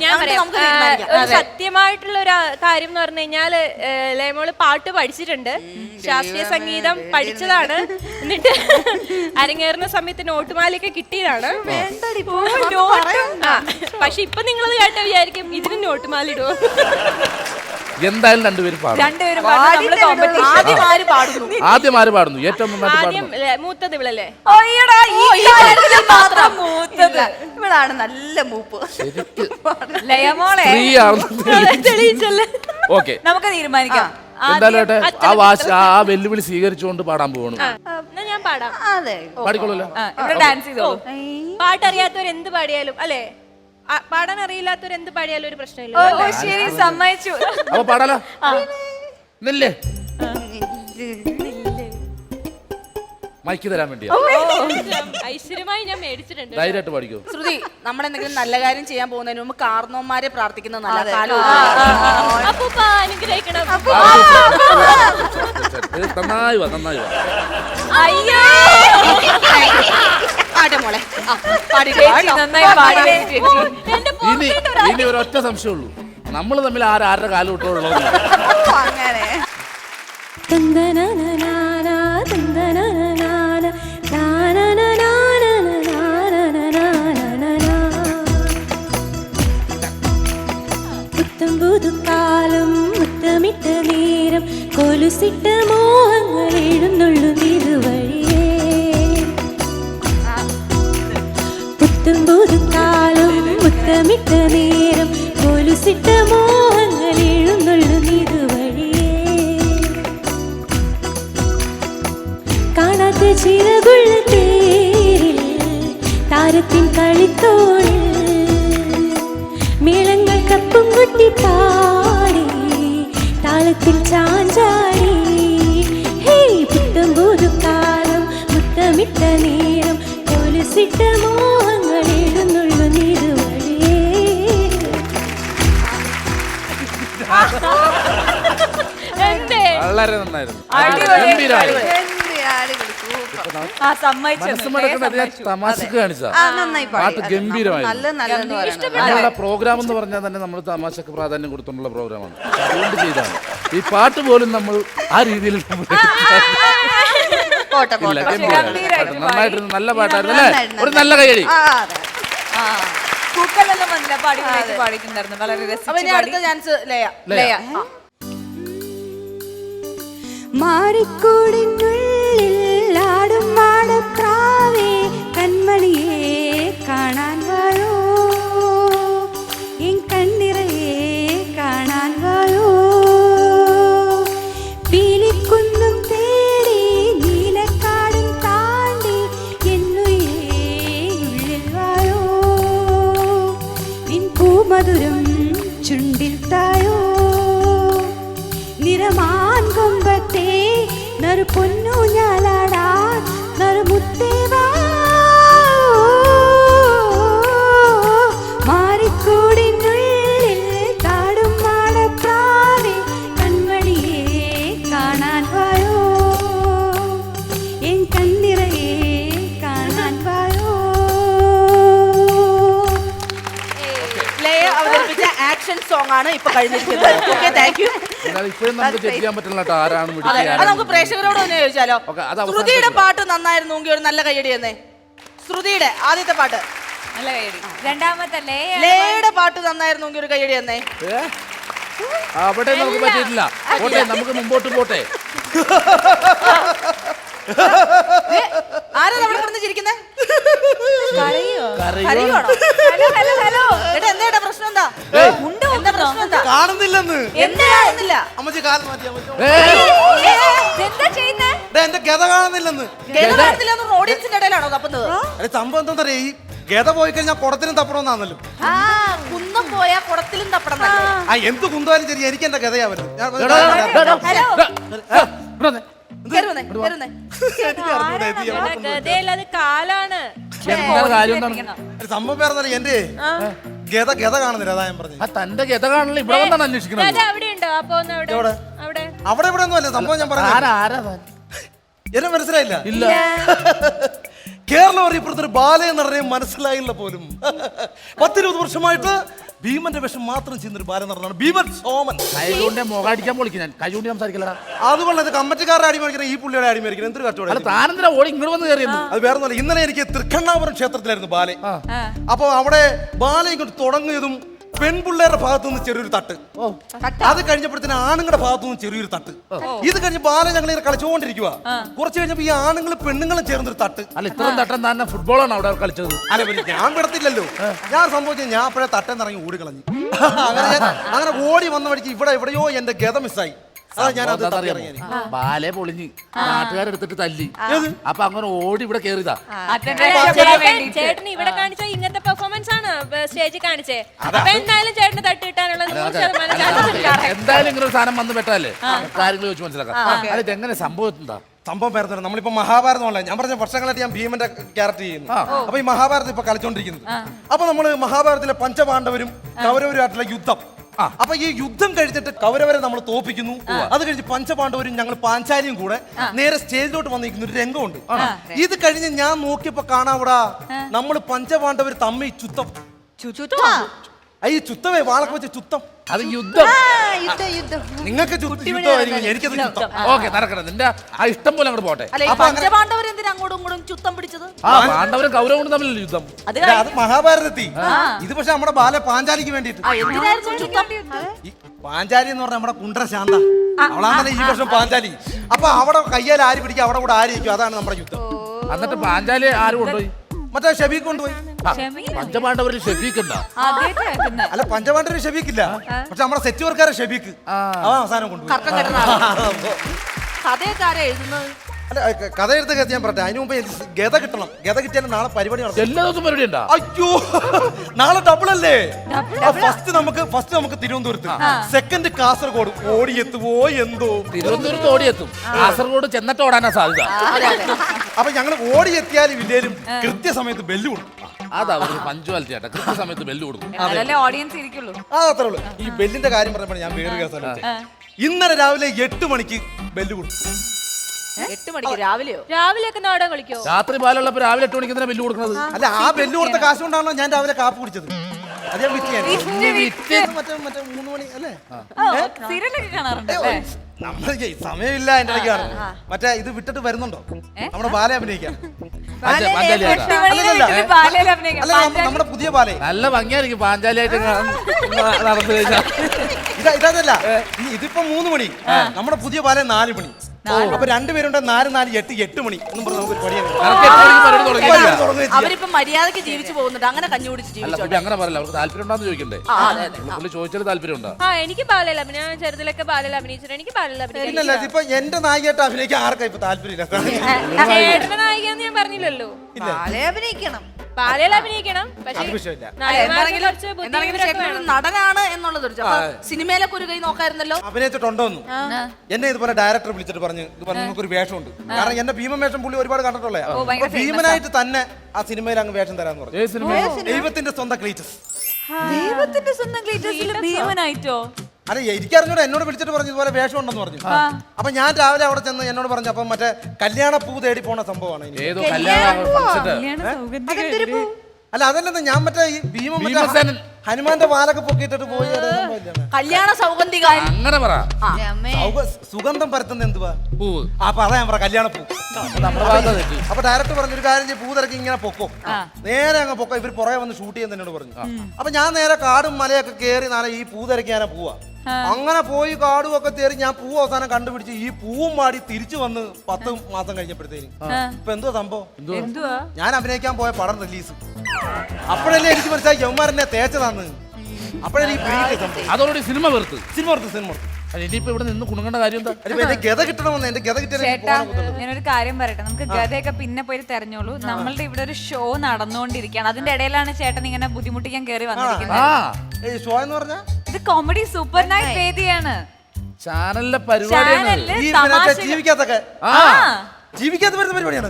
ഞാൻ പറയാം, ഒരു സത്യമായിട്ടുള്ള ഒരു കാര്യം എന്ന് പറഞ്ഞു കഴിഞ്ഞാല് ലേമോള് പാട്ട് പഠിച്ചിട്ടുണ്ട്, ശാസ്ത്രീയ സംഗീതം പഠിച്ചതാണ്. എന്നിട്ട് അരങ്ങേറുന്ന സമയത്ത് നോട്ടുമാലയൊക്കെ കിട്ടിയതാണ്. പക്ഷെ ഇപ്പൊ നിങ്ങളത് കേട്ട വിചാരിക്കും ഇതിന് നോട്ടുമാല ഇടുവോ. എന്തായാലും രണ്ടുപേരും പാടും. ആദ്യം ആര് പാടുന്നു? ഏറ്റവും മൂത്തത് ഇവളല്ലേ? ഇവളാണ് നല്ല മൂപ്പ്. ഓക്കെ, നമുക്ക് തീരുമാനിക്കാം. എന്തായാലും ആ വെല്ലുവിളി സ്വീകരിച്ചുകൊണ്ട് പാടാൻ പോകണം. ഞാൻ പാടാം. അതെ, പാടിക്കൊള്ളല്ലോ. ഡാൻസ് ചെയ്തോളൂ. പാട്ടറിയാത്തവർ എന്ത് പാടിയാലും, അല്ലേ, പാടാൻ അറിയില്ലാത്തവർ എന്ത് പാടിയാലും ഒരു പ്രശ്നമില്ല. ശരി, സമ്മതിച്ചു. അപ്പൊ പാടാലോ. നെല്ലേ മൈക്ക് തരാൻ വേണ്ടിയാ. ഐശ്വര്യമായി ഞാൻ മേടിച്ചിട്ടുണ്ട്. ധൈര്യമായിട്ട് പാടിക്കോ. ശ്രുതി, നമ്മളെന്തെങ്കിലും നല്ല കാര്യം ചെയ്യാൻ പോകുന്നതിന് മുമ്പ് കാർന്നോന്മാരെ പ്രാർത്ഥിക്കുന്നത് നല്ല കാലം. അപ്പൂപ്പ അനുഗ്രഹിക്കണം. നന്നായി വാ, നന്നായി വാ. അയ്യോ പാടെ മോളെ, പാടി നന്നായി പാടി ചേച്ചി. എന്റെ ഇനി ഒരൊറ്റ സംശയമുള്ളൂ, നമ്മൾ തമ്മിൽ ആരുടെ കാലം ഇട്ടുള്ളൂ. അങ്ങനെ പുതുക്കാലം മുത്തമിട്ട നേരം കൊലുസിട്ട മോഹങ്ങൾ എഴുന്നള്ളും ഇതുവഴിയേ. പുതുക്കാലം മുത്തമിട്ട നേരം കൊലുസിട്ട മോഹങ്ങൾ എഴുന്നള്ളും ഇതുവഴിയേ. കാണാത്ത ചിറകുള്ള തേരിൽ താരത്തിൻ കളിത്തോളിൽ മേളങ്ങൾ കപ്പും കുട്ടി പാടി താളത്തിൽ ചാഞ്ചാടി. ഹേ പുത്തം പുതുക്കാലം മുത്തമിട്ട നേരം കൊലുസിട്ട മോഹങ്ങൾ എഴുന്നള്ളു നീരുവഴിയേ. വളരെ നന്നായിരുന്നു. അടിപൊളി. ഗംഭീരമായി. ആ സമ്മതിച്ചു. തമാശക്ക് കാണിച്ച നന്നായി പാട്ട് ഗംഭീരമായി. നല്ലതെന്ന് പറയണം. നമ്മളുടെ പ്രോഗ്രാം എന്ന് പറഞ്ഞാൽ തന്നെ നമ്മൾ തമാശക്ക് പ്രാധാന്യം കൊടുത്തുള്ള പ്രോഗ്രാമാണ്. അതുകൊണ്ട് ചെയ്താണ് ഈ പാട്ട് പോലും നമ്മൾ ആ രീതിയിൽ ഇല്ല. ഗംഭീരമായി. നന്നായിട്ടുണ്ട്, നല്ല പാട്ടായിരുന്നു അല്ലേ? ഒരു നല്ല കൈയടി. പൂക്കളെല്ലാം വന്നില്ല, പാടി പാടിയിട്ടുണ്ടായിരുന്നു. വളരെ അപ്പൊ ഇനി അടുത്ത ചാൻസ് ലയ. ലയ. മാറിക്കൂടിനുള്ളിൽ ആടും മാടപ്രാവേ കൺമണിയെ കാണാൻ വായോ, എൻ കണ്ണിറയെ കാണാൻ വായോ. പീലിക്കുന്നും തേടി നീലക്കാടും താണ്ടി എന്നുയേ ഉള്ളിൽ വായോ, നിൻ പൂമധുരം ചുണ്ടിൽ തായോ. നിറമാൻ കൊമ്പത്തെ നറു പൊന്നു ഞാലാടാൻ നറു മുത്തേവാ. മാറിക്കൂടിനുള്ളിൽ താടും മാടപ്രാവേ കൺമണിയെ കാണാൻ വായോ, എൻ കണ്ണിറയെ കാണാൻ വായോ. ലയ അവതരിപ്പിച്ച ആക്ഷൻ സോങ് ആണ് ഇപ്പൊ കഴിഞ്ഞിരിക്കുന്നത്. Okay, thank you. ഇപ്പോഴും നമുക്ക് ചെക്ക് ചെയ്യാൻ പറ്റില്ല കേട്ടോ ആരാണ് അതെ, മിടുക്കി, അത് ആരാണ് നമുക്ക് പ്രേക്ഷകരോട് തന്നെ ചോദിച്ചാലോ. ഓക്കെ, അത് അവസാനം ശ്രുതിയുടെ പാട്ട് നന്നായിരുന്നെങ്കിൽ ഒരു നല്ല കയ്യടി തന്നെ. ശ്രുതിയുടെ ആദ്യത്തെ പാട്ട്. നല്ല കൈയടി. രണ്ടാമത്തെ ലയ. ലയയുടെ പാട്ട് നന്നായിരുന്നെങ്കിൽ ഒരു കയ്യടി തന്നെ. അവിടെ നമുക്ക് പറ്റിയിട്ടില്ല. പോട്ടെ, നമുക്ക് മുമ്പോട്ട് പോട്ടെ. ആരാ അവിടെ കിടന്ന് ചിരിക്കുന്നേ? കരയുവാണ്. കരയുവാണോ? Hello hello hello. എടാ, എന്താ പ്രശ്നം? എന്താ എന്താ പ്രശ്നം? എന്താ കാണുന്നില്ലെന്ന് എന്താ കാണുന്നില്ല? അമ്മച്ചി കാലം മാറ്റി അമ്മച്ചി. എന്താ ചെയ്യുന്നേ? എന്റെ ഗത കാണുന്നില്ലെന്ന്. ഓഡിയൻസിന്റെ ഇടയിലാണോ തപ്പുന്നത്? സംഭവം എന്താ പറയാ, ഈ ഗത പോയി കഴിഞ്ഞാൽ കുടത്തിനും തപ്പണമെന്നാണല്ലോ. ആ, കുന്നം പോയാ കുടത്തിലും തപ്പണം. ആ എന്ത് കുന്താലും ശരി, എനിക്ക് എന്റെ ഗതയാ വരുന്നത്. ഗതയല്ല, അത് കാലാണ്. കാര്യം എന്താണ്? സംഭവം വേറെ എന്റെ ഗത ഗത കാണുന്നില്ല, അതാ ഞാൻ പറഞ്ഞു. ആ തന്റെ ഗത കാണില്ല, ഇവിടെ വന്നാണ് അന്വേഷിക്കുന്നത്. ഗത അവിടെ ഉണ്ടോ? അപ്പൊ ഒന്ന് അവിടെ അവിടെ അവിടെ ഇവിടെ ഒന്നും അല്ല സംഭവം. ഞാൻ പറഞ്ഞു എന്നെ മനസ്സിലായില്ല. ഇല്ല, കേരളം അറിയപ്പെടുന്ന ഒരു ബാലനടനെ മനസ്സിലായില്ല പോലും. 10-20 വർഷമായിട്ട് ഭീമന്റെ വേഷം മാത്രം ചെയ്യുന്ന ഒരു ബാലനടനാണ് ഭീമൻ സോമൻ. കൈകൊണ്ട് മുഖടിക്കാൻ പൊളിക്കും ഞാൻ, കൈകൊണ്ട് സംസാരിക്കലടാ. അതുകൊണ്ട് കമ്മറ്റിക്കാരുടെ അടി മേടിക്കണം, ഈ പുള്ളിയുടെ അടി മേടിക്കണം. എന്തൊരു അല്ല, കച്ചവടം. താനെന്തിനാ ഓടി ഇങ്ങോട്ട് വന്ന് കയറിയെന്ന്? അത് വേറെ ഒന്നുമല്ല, ഇന്നലെ എനിക്ക് തൃക്കണ്ണാപുരം ക്ഷേത്രത്തിലായിരുന്നു ബാലെ. അപ്പൊ അവിടെ ബാല ഇങ്ങോട്ട് തുടങ്ങിയതും പെൺപിള്ളേരുടെ ഭാഗത്തു നിന്ന് ചെറിയൊരു തട്ട്, അത് കഴിഞ്ഞപ്പോഴത്തേന് ആണുങ്ങളുടെ ഭാഗത്തു നിന്ന് ചെറിയൊരു തട്ട്, ഇത് കഴിഞ്ഞ് ബാല ഞങ്ങൾ ഇങ്ങനെ കളിച്ചുകൊണ്ടിരിക്കുക. കുറച്ച് കഴിഞ്ഞപ്പോ ഈ ആണുങ്ങളും പെണ്ണുങ്ങളും ചേർന്നൊരു തട്ട്. അല്ല, ഇത്രയും തട്ടം തന്നെ ഫുട്ബോളാണ് അവിടെ കളിച്ചത്. അല്ല, ഞാൻ വിടത്തില്ലല്ലോ. ഞാൻ സംഭവിച്ചത് ഞാൻ അപ്പോഴേ തട്ടെന്ന് ഇറങ്ങി ഓടി കളഞ്ഞു. അങ്ങനെ ഓടി വന്ന വഴിക്ക് ഇവിടെ എവിടെയോ എന്റെ ഗത മിസ്സായി. ബാലെ പൊളിഞ്ഞ് നാട്ടുകാരെടുത്തിട്ട് തല്ലി. അപ്പൊ അങ്ങനെ ഓടി ഇവിടെ കേറിയതാ. ചേട്ടന് ഇവിടെ കാണിച്ച ഇങ്ങനത്തെ പെർഫോമൻസ് ആണ് സ്റ്റേജിൽ കാണിച്ചേ. അപ്പൊ എന്തായാലും ചേട്ടന് തട്ടി കിട്ടാനുള്ള 100% എന്തായാലും ഇങ്ങനെ ഒരു സാധനം വന്ന് പെട്ടല്ലേ, കാര്യങ്ങൾ ചോദിച്ചു മനസ്സിലാക്കാം. അത് എങ്ങനെ സംഭവം എന്താ? സംഭവം പേരുന്നത് നമ്മളിപ്പോ മഹാഭാരതം അല്ല, ഞാൻ പറഞ്ഞ വർഷങ്ങളായിട്ട് ഞാൻ ഭീമന്റെ ക്യാരക്ടർ ചെയ്യുന്നു. അപ്പൊ ഈ മഹാഭാരതം ഇപ്പൊ കളിച്ചോണ്ടിരിക്കുന്നത്. അപ്പൊ നമ്മള് മഹാഭാരതത്തിലെ പഞ്ചപാണ്ഡവരും കൗരവരുമായിട്ടുള്ള യുദ്ധം. അപ്പൊ ഈ യുദ്ധം കഴിഞ്ഞിട്ട് കൗരവരെ നമ്മൾ തോപ്പിക്കുന്നു. അത് കഴിഞ്ഞ് പഞ്ചപാണ്ഡവരും ഞങ്ങൾ പാഞ്ചാലിയും കൂടെ നേരെ സ്റ്റേജിലോട്ട് വന്നിരിക്കുന്ന ഒരു രംഗമുണ്ട്. ഇത് കഴിഞ്ഞ് ഞാൻ നോക്കിയപ്പോ കാണാവിടാ നമ്മൾ പഞ്ചപാണ്ഡവർ തമ്മിൽ ചുത്തം. ഈ ചുത്തമേ വാളൊക്കെ വെച്ച് ചുത്തം. അത് യുദ്ധം. നിങ്ങൾക്ക് യുദ്ധമായിരിക്കും, എനിക്കത് ചുത്തം. ഓക്കെ, നടക്കണം. നിന്റെ ആ ഇഷ്ടം പോലെ അങ്ങോട്ട് പോട്ടെ. അല്ല, ഈ പഞ്ചപാണ്ഡവർ എന്തിനാ അങ്ങോട്ടും ഇങ്ങോട്ടും ചുത്തം പിടിച്ചത്? ആ പാണ്ഡവരും കൗരവരും തമ്മിലുള്ള യുദ്ധം. അത് മഹാഭാരതത്തിൽ. ഇത് പക്ഷെ നമ്മുടെ ബാല പാഞ്ചാലിക്ക് വേണ്ടിട്ട്. എന്തിനായിരുന്നു ചുത്തം? ഈ പാഞ്ചാലി എന്ന് പറഞ്ഞാൽ നമ്മുടെ കുണ്ട്ര ശാന്ത, അവളാണല്ലേ ഈ വർഷം പാഞ്ചാലി. അപ്പൊ അവിടെ കയ്യാൽ ആര് പിടിക്കും, അവിടെ കൂടെ ആയിരിക്കും. അതാണ് നമ്മുടെ യുദ്ധം. എന്നിട്ട് പാഞ്ചാലി ആര് കൊണ്ടുപോയി? മറ്റേ ഷെബീക്ക് കൊണ്ടുപോയി. പഞ്ചപാണ്ഡവരിൽ ഷെഫീക്ക് ഉണ്ടോ? അല്ല, പഞ്ചപാണ്ഡവര് ഷെബീക്കില്ല, പക്ഷെ നമ്മുടെ സെറ്റ് വർക്കാരെ ഷെബീക്ക് അവസാനം കൊണ്ടുപോയി. കഥയൊക്കെ ആരാ എഴുതുന്നത്? അല്ല, കഥ എടുത്ത കഥ ഞാൻ പറട്ടെ. അതിന് മുമ്പ് ഗത കിട്ടണം. ഗത കിട്ടിയാൽ നാളെ പരിപാടി നടത്തും. എല്ലാ ദിവസവും പരിപാടി ഉണ്ടോ? അയ്യോ, നാളെ ഡബിൾ അല്ലേ? ഫസ്റ്റ് നമുക്ക് തിരുവനന്തപുരത്ത്, സെക്കൻഡ് കാസർഗോഡ്. ഓടിയെത്തുവോ എന്തോ. തിരുവനന്തപുരത്ത് ഓടിയെത്തും, കാസർഗോഡ് ചെന്നിട്ട് ഓടാനാ സാധ്യത. അപ്പൊ ഞങ്ങൾ ഓടിയെത്തിയാലും ഇല്ലേലും കൃത്യസമയത്ത് ബെല്ല് കൊടുക്കും. അതാ ഒരു പഞ്ച്വാലിറ്റി ആട്ടെ, കൃത്യസമയത്ത് ബെല്ല് കൊടുക്കും. ഓഡിയൻസ് ഇരിക്കുള്ളൂ. അത്രേ ഉള്ളൂ. ഈ ബെല്ലിന്റെ കാര്യം പറഞ്ഞപ്പോൾ ഞാൻ വേറെ കേസാണ്. ഇന്നലെ രാവിലെ 8 മണിക്ക് ബെല്ല് കൊടുക്കും. 8 മണിക്ക് രാവിലെയോ? രാവിലെയൊക്കെ നാടകം കളിക്കോ? രാത്രി പാലുള്ളപ്പോ രാവിലെ 8 മണിക്ക് ബെല്ല് കൊടുക്കുന്നത്. അല്ല, ആ ബെല്ല് കൊടുത്ത കാശ് കൊണ്ടാണല്ലോ ഞാൻ രാവിലെ കാപ്പ് കുടിച്ചത്. അതേ മറ്റേ 3 മണി അല്ലേ? സീരിയലൊക്കെ കാണാറുണ്ട്. നമ്മൾ സമയമില്ല എന്റെ ഇടയ്ക്കാണ്. മറ്റേ ഇത് വിട്ടിട്ട് വരുന്നുണ്ടോ നമ്മുടെ ബാല അഭിനയിക്കാൻ? അല്ല, നമ്മുടെ പുതിയ ബാലേ നല്ല ഭംഗിയായിരിക്കും പാഞ്ചാലിയായിട്ട് നടന്നു കഴിഞ്ഞാൽ. ഇതല്ല, ഇതിപ്പോ 3 മണി. നമ്മുടെ പുതിയ ബാല 4 മണി. അപ്പൊ രണ്ടുപേരുണ്ട്. 4, 4, 8, 8 മണി എന്നും പറഞ്ഞ നമുക്ക് അവരിപ്പോ മര്യാദക്ക് ജീവിച്ചു പോകുന്നുണ്ട്. അങ്ങനെ കഞ്ഞി കുടിച്ച് ജീവിച്ചോട്ടെ. അങ്ങനെ പറയില്ല, അവർക്ക് താല്പര്യം ഉണ്ടാന്ന് ചോദിക്കണ്ടേ? പുള്ളി ചോദിച്ചാൽ താല്പര്യം ഉണ്ടോ? എനിക്ക് ബാലയിൽ അഭിനയം, ഞാൻ ചെറുതിലൊക്കെ ബാലയിൽ അഭിനയിച്ചിട്ട് എനിക്ക് ബാലയിൽ അഭിനയിക്കാൻ. ഇല്ല, ഇപ്പൊ എന്റെ നായികയായിട്ട് അഭിനയിക്കാൻ ആർക്കാ ഇപ്പൊ താല്പര്യമില്ല. ചേട്ടന്റെ നായികയെന്ന് ഞാൻ പറഞ്ഞില്ലല്ലോ. അഭിനയിക്കണം, ബാലയിൽ അഭിനയിക്കണം. പക്ഷേ നടനാണ് എന്നുള്ളത്. സിനിമയിലൊക്കെ ഒരു കൈ നോക്കായിരുന്നല്ലോ. അഭിനയിച്ചിട്ടുണ്ടോന്നും എന്നെ ഇതുപോലെ ഡയറക്ടർ വിളിച്ചിട്ട് പറഞ്ഞു, ഇതുപോലെ നമുക്കൊരു വേഷമുണ്ട്. കാരണം എന്റെ ഭീമൻ വേഷം പുള്ളി ഒരുപാട് കണ്ടിട്ടുള്ള ഭീമനായിട്ട് തന്നെ ആ സിനിമയിൽ അങ്ങ് വേഷം തരാന്ന് പറഞ്ഞു. ദൈവത്തിന്റെ സ്വന്തം ക്ലീറ്റസ്. ദൈവത്തിന്റെ സ്വന്തം ക്ലീറ്റസിൽ ഭീമനായിട്ടോ? അല്ല, എനിക്കറിഞ്ഞൂടെ. എന്നോട് വിളിച്ചിട്ട് പറഞ്ഞു ഇതുപോലെ വേഷം ഉണ്ടെന്ന് പറഞ്ഞു. അപ്പൊ ഞാൻ രാവിലെ അവിടെ ചെന്ന് എന്നോട് പറഞ്ഞു, അപ്പൊ മറ്റേ കല്യാണ പൂ തേടി പോണ സംഭവമാണ്. ഏതോ കല്യാണ അല്ല, അതല്ലെന്ന് ഞാൻ മറ്റേ ഈ ഭീമൻ ഹനുമാന്റെ വാലൊക്കെ പൊക്കിയിട്ടിട്ട് പോയി. കല്യാണ സൗഗന്ധിക അങ്ങനെ പറ. സുഗന്ധം പരത്തുന്ന എന്തുവാ? പൂവ്. അപ്പൊ അതാ ഞാൻ പറ കല്യാണപ്പൂ. അപ്പൊ ഡയറക്ടർ പറഞ്ഞു ഒരു കാര്യം ചെയ്യും, പൂ തിരക്കി ഇങ്ങനെ പൊക്കോ, നേരെ അങ്ങ് പൊക്കോ. ഇവർ പുറകെ വന്ന് ഷൂട്ട് ചെയ്യാൻ എന്നോട് പറഞ്ഞു. അപ്പൊ ഞാൻ നേരെ കാടും മലയൊക്കെ കയറി ഈ പൂ തിരക്കി ഞാനാ പോവാ. അങ്ങനെ പോയി കാടും ഒക്കെ തേറി ഞാൻ പൂ അവസാനം കണ്ടുപിടിച്ച് ഈ പൂവും മാടി തിരിച്ചു വന്ന് 10 മാസം കഴിഞ്ഞപ്പോഴത്തേന് ഇപ്പൊ എന്തുവാ സംഭവം? ഞാൻ അഭിനയിക്കാൻ പോയ പടം റിലീസ്. അപ്പോഴല്ലേ എനിക്ക് മനസ്സിലായി യവന്മാരെന്നെ തേച്ചതാന്ന്. അപ്പോഴല്ലേ അതോടുകൂടി സിനിമ വെറുത്ത്. സിനിമ ഇനിയിപ്പോ ഇവിടെ നിന്ന് കുണുങ്ങേണ്ട കാര്യം എന്താ? എന്റെ ഗത കിട്ടണമെന്ന്. എന്റെ ഗത ചേട്ടാ, ഞാനൊരു കാര്യം പറയട്ടെ. നമുക്ക് ഗതയൊക്കെ പിന്നെ പോയി തെരഞ്ഞോളൂ. നമ്മളുടെ ഇവിടെ ഒരു ഷോ നടന്നുകൊണ്ടിരിക്കുകയാണ്. അതിന്റെ ഇടയിലാണ് ചേട്ടൻ ഇങ്ങനെ ബുദ്ധിമുട്ടിക്കാൻ കയറി വന്നിരിക്കുന്നത്. ഷോ എന്ന് പറഞ്ഞാ ഇത് കോമഡി സൂപ്പർ നൈറ്റ് വേദിയാണ്. ചാനലിലെ പരിപാടിയാണ്. ജീവിക്കാത്തൊക്കെ ജീവിക്കാത്ത വരുന്ന പരിപാടിയാണ്.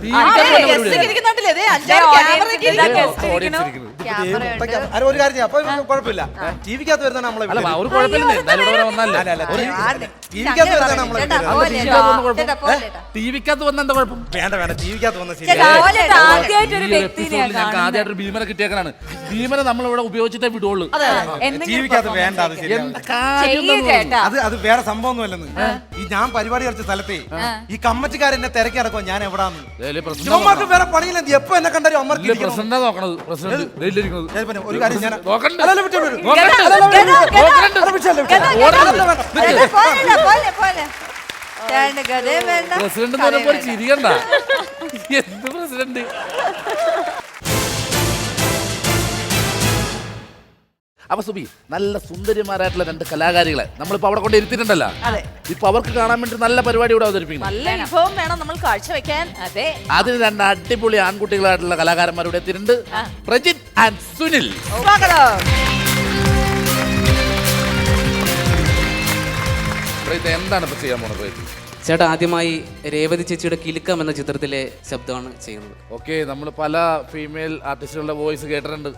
ഒരു കാര്യം ചെയ്യാം, അപ്പൊ കുഴപ്പമില്ല. ജീവിക്കാത്ത വരുന്ന നമ്മളെ ജീവിക്കാത്ത വരുന്ന നമ്മളെ ടിവിക്കകത്ത് വന്ന എന്താ കുഴപ്പം? വേണ്ട വേണ്ട, ജീവിക്കാത്ത വന്ന ഞങ്ങൾക്ക് ആദ്യമായിട്ടൊരു ഭീമനെ കിട്ടിയേക്കാണ്. ഭീമനെ നമ്മളിവിടെ ഉപയോഗിച്ചിട്ടേ വിടുള്ളൂ. ജീവിക്കാത്ത വേണ്ട. അത് വേറെ സംഭവം ഒന്നും അല്ലെന്ന്. ഈ ഞാൻ പരിപാടി കളിച്ച സ്ഥലത്തെ ഈ കമ്മറ്റിക്കാരെന്നെ തിരക്കി നടക്കുവാ. ഞാൻ എവിടാന്ന് വേറെ പണിയില്ല. എപ്പോ എന്നെ കണ്ടാലും അമ്മർക്ക് ഒരു കാര്യം ഞാൻ പ്രസിഡന്റ് ചിരിക്കണ്ട. എന്ത് പ്രസിഡന്റ്? അപ്പൊ സുബി, നല്ല സുന്ദരിമാരായിട്ടുള്ള 2 കലാകാരികളെ നമ്മളിപ്പോ അവിടെ കൊണ്ട് ഇരുത്തിയിട്ടുണ്ടല്ലോ. ഇപ്പൊ അവർക്ക് കാണാൻ വേണ്ടി നല്ല പരിപാടി ഇവിടെ അവതരിപ്പിക്കുന്നു. നല്ല വിഭവം വേണം നമ്മൾ കാഴ്ചവെക്കാൻ. അതെ, അതിന് 2 അടിപൊളി ആൺകുട്ടികളായിട്ടുള്ള കലാകാരന്മാരുടെ എത്തിയിട്ടുണ്ട്. പ്രജിത്ത് ആൻഡ് സുനിൽ. എന്താണ് ഇപ്പൊ ചെയ്യാൻ പോണത്? ചേട്ടാ ആദ്യമായി രേവതി ചേച്ചിയുടെ കിലുക്കം എന്ന ചിത്രത്തിലെ ശബ്ദമാണ് ചെയ്യുന്നത്. ഓക്കെ, നമ്മൾ പല ഫീമെയിൽ ആർട്ടിസ്റ്റുകളുടെ വോയിസ് കേട്ടിട്ടുണ്ട്.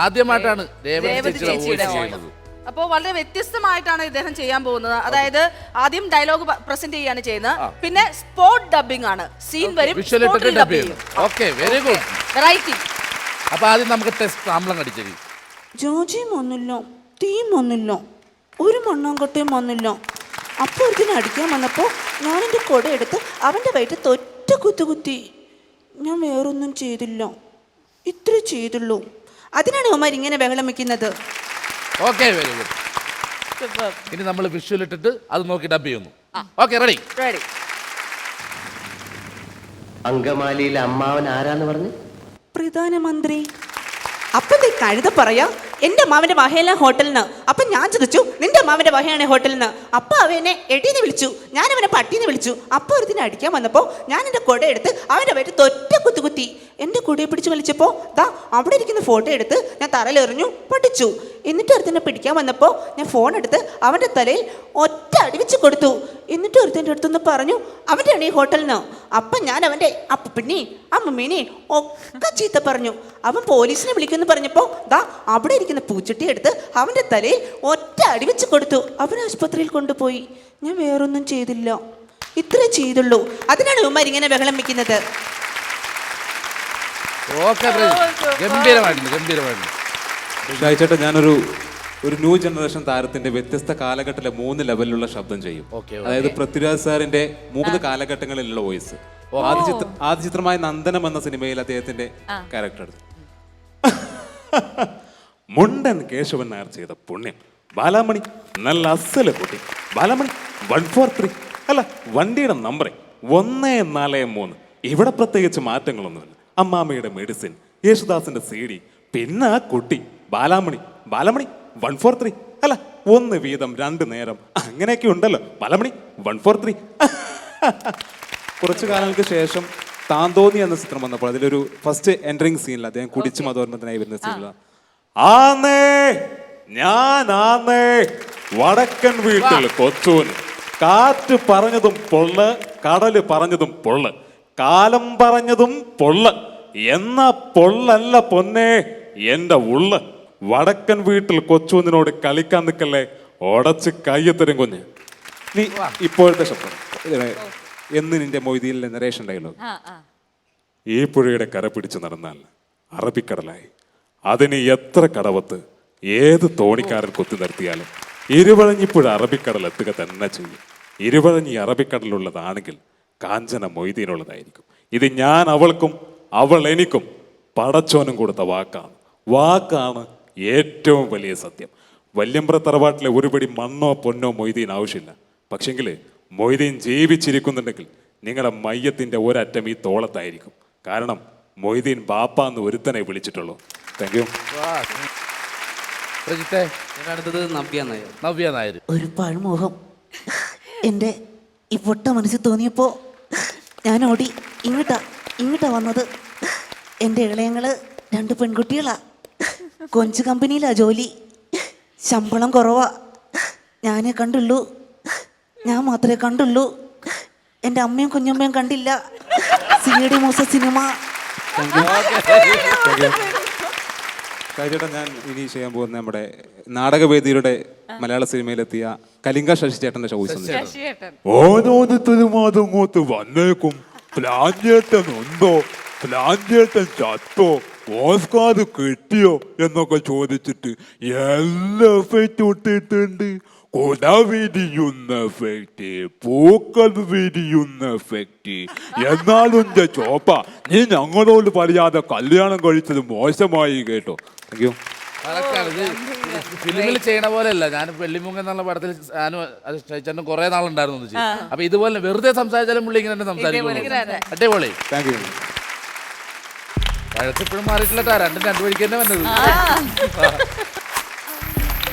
ആദ്യമായിട്ടാണ് രേവതി ചേച്ചിയുടെ വോയിസ് ചെയ്യുന്നത്. അപ്പോൾ വളരെ വ്യത്യസ്തമായിട്ടാണ് ഇദ്ദേഹം ചെയ്യാൻ പോകുന്നത്. അതായത് ആദ്യം ഡയലോഗ് പ്രസന്റ് ചെയ്യാണ് ചെയ്യുന്നത്, പിന്നെ സ്പോട്ട് ഡബിംഗ് ആണ്. സീൻ വരും, വിഷ്വൽ ഇട്ടിട്ട് ഡബ് ചെയ്യും. Okay, very good. വെറൈറ്റി. അപ്പൊ ആദ്യം നമുക്ക് ടെസ്റ്റ് ആംബ്ലം കടിച്ചേരി. ജോജിയും വന്നില്ല, തീയും വന്നില്ല, ഒരു മണ്ണാങ്കട്ടയും വന്നില്ല. അപ്പോൾ ഒരുത്തിനെ അടിക്കാൻ വന്നപ്പോൾ ഞാൻ എൻ്റെ കുട എടുത്ത് അവൻ്റെ വയറ്റ് തൊറ്റ കുത്തി. ഞാൻ വേറൊന്നും ചെയ്തില്ല, ഇത്ര ചെയ്തുള്ളൂ. അതിനാണ് അവന്മാർ ഇങ്ങനെ ബഹളം വെക്കുന്നത്. Okay, very good. ഇനി നമ്മൾ വിഷ്വൽ ഇട്ടിട്ട് അത് നോക്കി ഡബ് ചെയ്യുന്നു. Okay, ready? റെഡി. അങ്കമാലിയിലെ അമ്മാവൻ ആരാന്ന് പറഞ്ഞു? പ്രധാനമന്ത്രി. അപ്പം കഴുത പറയാ എൻ്റെ അമ്മാവൻ്റെ വഹയല ഹോട്ടലിൽ നിന്ന്. അപ്പം ഞാൻ ചോദിച്ചു നിന്റെ അമ്മാവൻ്റെ വഹയാണ് ഹോട്ടലിൽ നിന്ന്. അപ്പം അവ എന്നെ എടീന്ന് വിളിച്ചു, ഞാൻ അവനെ പട്ടീന്ന് വിളിച്ചു. അപ്പോൾ ഒരുത്തിനെ അടിക്കാൻ വന്നപ്പോൾ ഞാൻ എൻ്റെ കുട എടുത്ത് അവൻ്റെ വയറ്റ് തൊറ്റ കുത്തി. എൻ്റെ കുടയെ പിടിച്ച് വലിച്ചപ്പോൾ ദാ അവിടെ ഇരിക്കുന്ന ഫോട്ടോ എടുത്ത് ഞാൻ തറയിലെറിഞ്ഞു, പൊട്ടിച്ചു. എന്നിട്ട് ഒരുത്തിനെ പിടിക്കാൻ വന്നപ്പോൾ ഞാൻ ഫോൺ എടുത്ത് അവൻ്റെ തലയിൽ ഒറ്റ അടിവെച്ച് കൊടുത്തു. എന്നിട്ട് ഒരുത്തിൻ്റെ അടുത്തുനിന്ന് പറഞ്ഞു അവൻ്റെ ആണ് ഈ ഹോട്ടലിൽ നിന്ന്. അപ്പം ഞാൻ അവൻ്റെ അപ്പനെ അമ്മമ്മേനെ ഒക്കെ ചീത്ത പറഞ്ഞു. അവൻ പോലീസിനെ വിളിക്കുമെന്ന് പറഞ്ഞപ്പോൾ ദാ അവിടെ ഇരിക്കുന്ന പൂച്ചട്ടി എടുത്ത് അവൻ്റെ തലയിൽ ഒറ്റ അടിവെച്ച് കൊടുത്തു. അവൻ ആശുപത്രിയിൽ കൊണ്ടുപോയി. ഞാൻ വേറൊന്നും ചെയ്തില്ല, ഇത്രേ ചെയ്തുള്ളൂ. അതിനാണ് ഉമ്മ ഇങ്ങനെ ബഹളം വെക്കുന്നത്. ഓക്കെ, ഗംഭീരമായിട്ടുണ്ട്. ഷായിച്ചേട്ടാ, ഞാനൊരു ന്യൂ ജനറേഷൻ താരത്തിന്റെ വ്യത്യസ്ത കാലഘട്ടത്തിലെ 3 ലെവലിലുള്ള ശബ്ദം ചെയ്യും. അതായത് പൃഥ്വിരാജ് സാറിന്റെ 3 കാലഘട്ടങ്ങളിലുള്ള വോയിസ്. ആദ്യ ചിത്രമായ നന്ദനം എന്ന സിനിമയിൽ അദ്ദേഹത്തിന്റെ ക്യാരക്ടർ എടുത്തു. മുണ്ടൻ കേശവൻ നായർ ചെയ്ത പുണ്യം. ബാലാമണി നല്ല അസല കുട്ടി. ബാലാമണി 143. അല്ല, വണ്ടിയുടെ നമ്പർ 143. ഇവിടെ പ്രത്യേകിച്ച് മാറ്റങ്ങളൊന്നുമില്ല. അമ്മാമ്മയുടെ മെഡിസിൻ, യേശുദാസിന്റെ CD, പിന്നെ ആ കുട്ടി ബാലാമണി 143. അല്ല, 1 വീതം 2 നേരം അങ്ങനെയൊക്കെ ഉണ്ടല്ലോ. ബാലാമണി 143. കുറച്ചു കാലങ്ങൾക്ക് ശേഷം താന്തോന്നി എന്ന ചിത്രം വന്നപ്പോൾ അതിലൊരു ഫസ്റ്റ് എൻട്രിങ് സീനിൽ അദ്ദേഹം കുടിച്ചു മതോന്മത്തിനായി വരുന്ന സീനിലാണ് ഞാനാന്നേ വടക്കൻ വീട്ടിൽ കൊച്ചൂന് കാറ്റ് പറഞ്ഞതും പൊള്ള്, കടല് പറഞ്ഞതും പൊള്ള്, കാലം പറഞ്ഞതും പൊള്ള്, എന്ന പൊള്ളല്ല പൊന്നേ എന്റെ ഉള്ള്. വടക്കൻ വീട്ടിൽ കൊച്ചൂന്നിനോട് കളിക്കാൻ നിൽക്കല്ലേ, ഉടച്ച് കയ്യെത്തരും കുഞ്ഞ്. നീ ഇപ്പോഴത്തെ ശബ്ദം എന്ന് നിന്റെ മൊയ്തിയിലെ നരേഷൻ ഡയലോഗ്. ഈ പുഴയുടെ കര പിടിച്ചു നടന്നാൽ അറബിക്കടലായി. അതിന് എത്ര കടവത്ത് ഏത് തോണിക്കാരൻ കൊത്തി നിർത്തിയാലും ഇരുവഴഞ്ഞിപ്പുഴ അറബിക്കടൽ എത്തുക തന്നെ ചെയ്യും. ഇരുവഴഞ്ഞി അറബിക്കടലുള്ളതാണെങ്കിൽ കാഞ്ചന മൊയ്തീനുള്ളതായിരിക്കും. ഇത് ഞാൻ അവൾക്കും അവൾ എനിക്കും പടച്ചോനും കൊടുത്ത വാക്കാണ്. വാക്കാണ് ഏറ്റവും വലിയ സത്യം. വല്യമ്പ്ര തറവാട്ടിലെ ഒരുപടി മണ്ണോ പൊന്നോ മൊയ്തീൻ ആവശ്യമില്ല. പക്ഷെങ്കിൽ മൊയ്തീൻ ജീവിച്ചിരിക്കുന്നുണ്ടെങ്കിൽ നിങ്ങളുടെ മയ്യത്തിൻ്റെ ഒരറ്റം ഈ തോളത്തായിരിക്കും. കാരണം മൊയ്തീൻ ബാപ്പാന്ന് ഒരുത്തനെ വിളിച്ചിട്ടുള്ളൂ. Thank you. അടുത്തത് നവ്യ നായർ. ഒരു പഴമുഖം എൻ്റെ ഈ പൊട്ട മനസ്സിൽ തോന്നിയപ്പോൾ ഞാൻ ഓടി ഇങ്ങോട്ടാ വന്നത്. എൻ്റെ ഇളയങ്ങള് 2 പെൺകുട്ടികളാ. കൊഞ്ച് കമ്പനിയിലാ ജോലി. ശമ്പളം കുറവാ. ഞാൻ മാത്രമേ കണ്ടുള്ളൂ. എൻ്റെ അമ്മയും കുഞ്ഞമ്മയും കണ്ടില്ല. CD Moosa cinema. ചേട്ടാ, ഞാൻ ഇനി ചെയ്യാൻ പോകുന്ന നമ്മുടെ നാടകവേദിയുടെ മലയാള സിനിമയിലെത്തിയ കലിംഗ ശശി ചേട്ടന്റെ ചോയ്സ്. ഓരോരുത്തരുമാതങ്ങോട്ട് വന്നേക്കും. പ്ലാഞ്ചേട്ടൻ ഉണ്ടോ, പ്ലാഞ്ചേട്ടൻ ചത്തോ, ഓസ്കാർ കിട്ടിയോ എന്നൊക്കെ ചോദിച്ചിട്ട് എല്ലാ എഫക്റ്റും ഇട്ടിട്ടുണ്ട്. കുട വിരിയുന്ന എഫക്റ്റ്, പൂക്കൾ വിരിയുന്ന എഫക്റ്റ്. എന്നാലും ചോപ്പ, നീ ഞങ്ങളോട് പറയാതെ കല്യാണം കഴിച്ചത് മോശമായി കേട്ടോ. Thank you. ഫിലിമിൽ ചെയ്യണ പോലെ അല്ല. ഞാൻ വെള്ളിമുങ്ങ എന്നുള്ള പടത്തിൽ ഞാനും അത് ചേട്ടനും കുറെ നാളുണ്ടായിരുന്നു. അപ്പൊ ഇതുപോലെ വെറുതെ സംസാരിച്ചാലും പുള്ളി ഇങ്ങനെ തന്നെ സംസാരിക്കും. അടിപൊളി. Thank you. പഴത്തിപ്പോഴും മാറിയിട്ടില്ല. 2 വഴിക്ക് തന്നെ വന്നത്.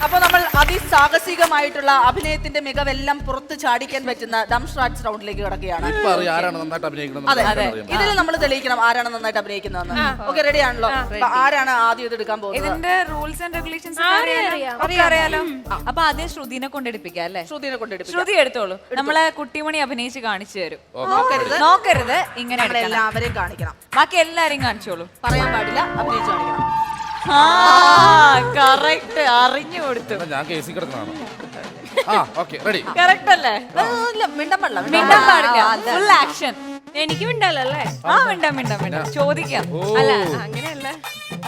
അപ്പൊ നമ്മൾ അതിസാഹസികമായിട്ടുള്ള അഭിനയത്തിന്റെ മികവെല്ലാം പുറത്ത് ചാടിക്കാൻ പറ്റുന്ന ഡം ഷാറ്റ്സ് റൗണ്ടിലേക്ക് കിടക്കുകയാണ്. ഇപ്പൊ അറിയാം ആരാണ് നന്നായിട്ട് അഭിനയിക്കുന്നത്. അതെ അതെ, ഇതിൽ നമ്മൾ തെളിയിക്കണം ആരാണ് നന്നായിട്ട് അഭിനയിക്കുന്നതെന്ന്. ഓക്കെ, റെഡി ആണല്ലോ? അപ്പൊ ആരാണ് ആദ്യം ഇത് എടുക്കാൻ പോകുന്നത്? ഇതിന്റെ റൂൾസ് ആൻഡ് റെഗുലേഷൻസ് അറിയാലോ. അപ്പൊ ആദ്യം ശ്രുതിനെ കൊണ്ടെടുപ്പിക്കാം അല്ലേ? ശ്രുതിനെ കൊണ്ടെടുപ്പിക്കാം. ശ്രുതി എടുത്തോളൂ. നമ്മളെ കുട്ടിമണി അഭിനയിച്ച് കാണിച്ചു തരും. നോക്കരുത്, ഇങ്ങനെ എടുക്കണം. എല്ലാവരെയും കാണിക്കണം. ബാക്കി എല്ലാരെയും കാണിച്ചോളൂ. പറയാൻ പാടില്ല, അഭിനയിച്ച് കാണിക്കണം. കറക്റ്റ്, അറിഞ്ഞു കൊടുത്തു. ഞാൻ കേസിൽ കിടക്കുന്നതാണ്. റെഡി. കറക്റ്റ് അല്ലേ? മിണ്ടാൻ പാടില്ല, മിണ്ടാൻ പാടില്ല. Full action. എനിക്ക് മിണ്ടല്ലേ? മിണ്ടാം. ചോദിക്കാം. അല്ല അങ്ങനെയല്ല,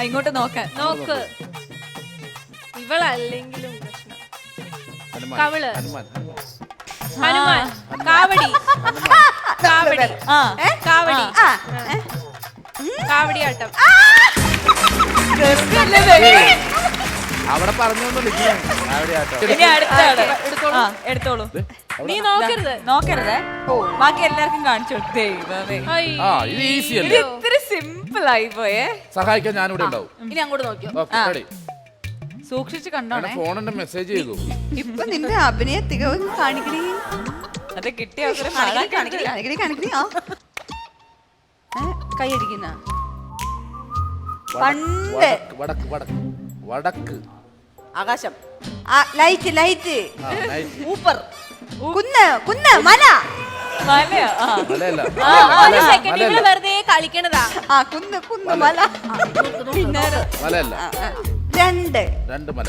ഇങ്ങോട്ട് നോക്കാൻ. നോക്ക്. ഇവളല്ലെങ്കിലും പ്രശ്നം. കവിള്, ഹനുമാൻ, കാവടി, കാവടി, കാവടി, കാവടിയാട്ടം. അവിടെ പറഞ്ഞൊന്നും എടുത്തോളൂ. നീ നോക്കരുത്. നോക്കരുതേ. ബാക്കി എല്ലാവർക്കും കാണിച്ചു. ദൈവമേ, ഇത് ഈസി ഇത് അല്ലേ? ഇത്തിരി സിമ്പിൾ ആയി പോയേ. സഹായിക്കാൻ ഞാനിവിടെ ഉണ്ടാവും. ഇനി അങ്ങോട്ട് നോക്കിയോ. റെഡി. സൂക്ഷിച്ച് കണ്ടോണേ. ഫോണിന്റെ മെസ്സേജ് ചെയ്തു. ഇപ്പൊ നിന്റെ അഭിനയ തികവ് കാണിക്കണേ. അത് കിട്ടിയ അവസരം കാണിക്കണേ. കൈയടിക്കുന്ന പണ്ട് വടക്ക് ആകാശം, ലൈറ്റ്, ഊപ്പർ, കുന്ന്, മല. മലയോ? മലയല്ല. ഒരു സെക്കൻഡ്, ഇവിടെ വെറുതെ കളിക്കണതാ. കുന്ന്, മല. മലയല്ല. രണ്ട് മല.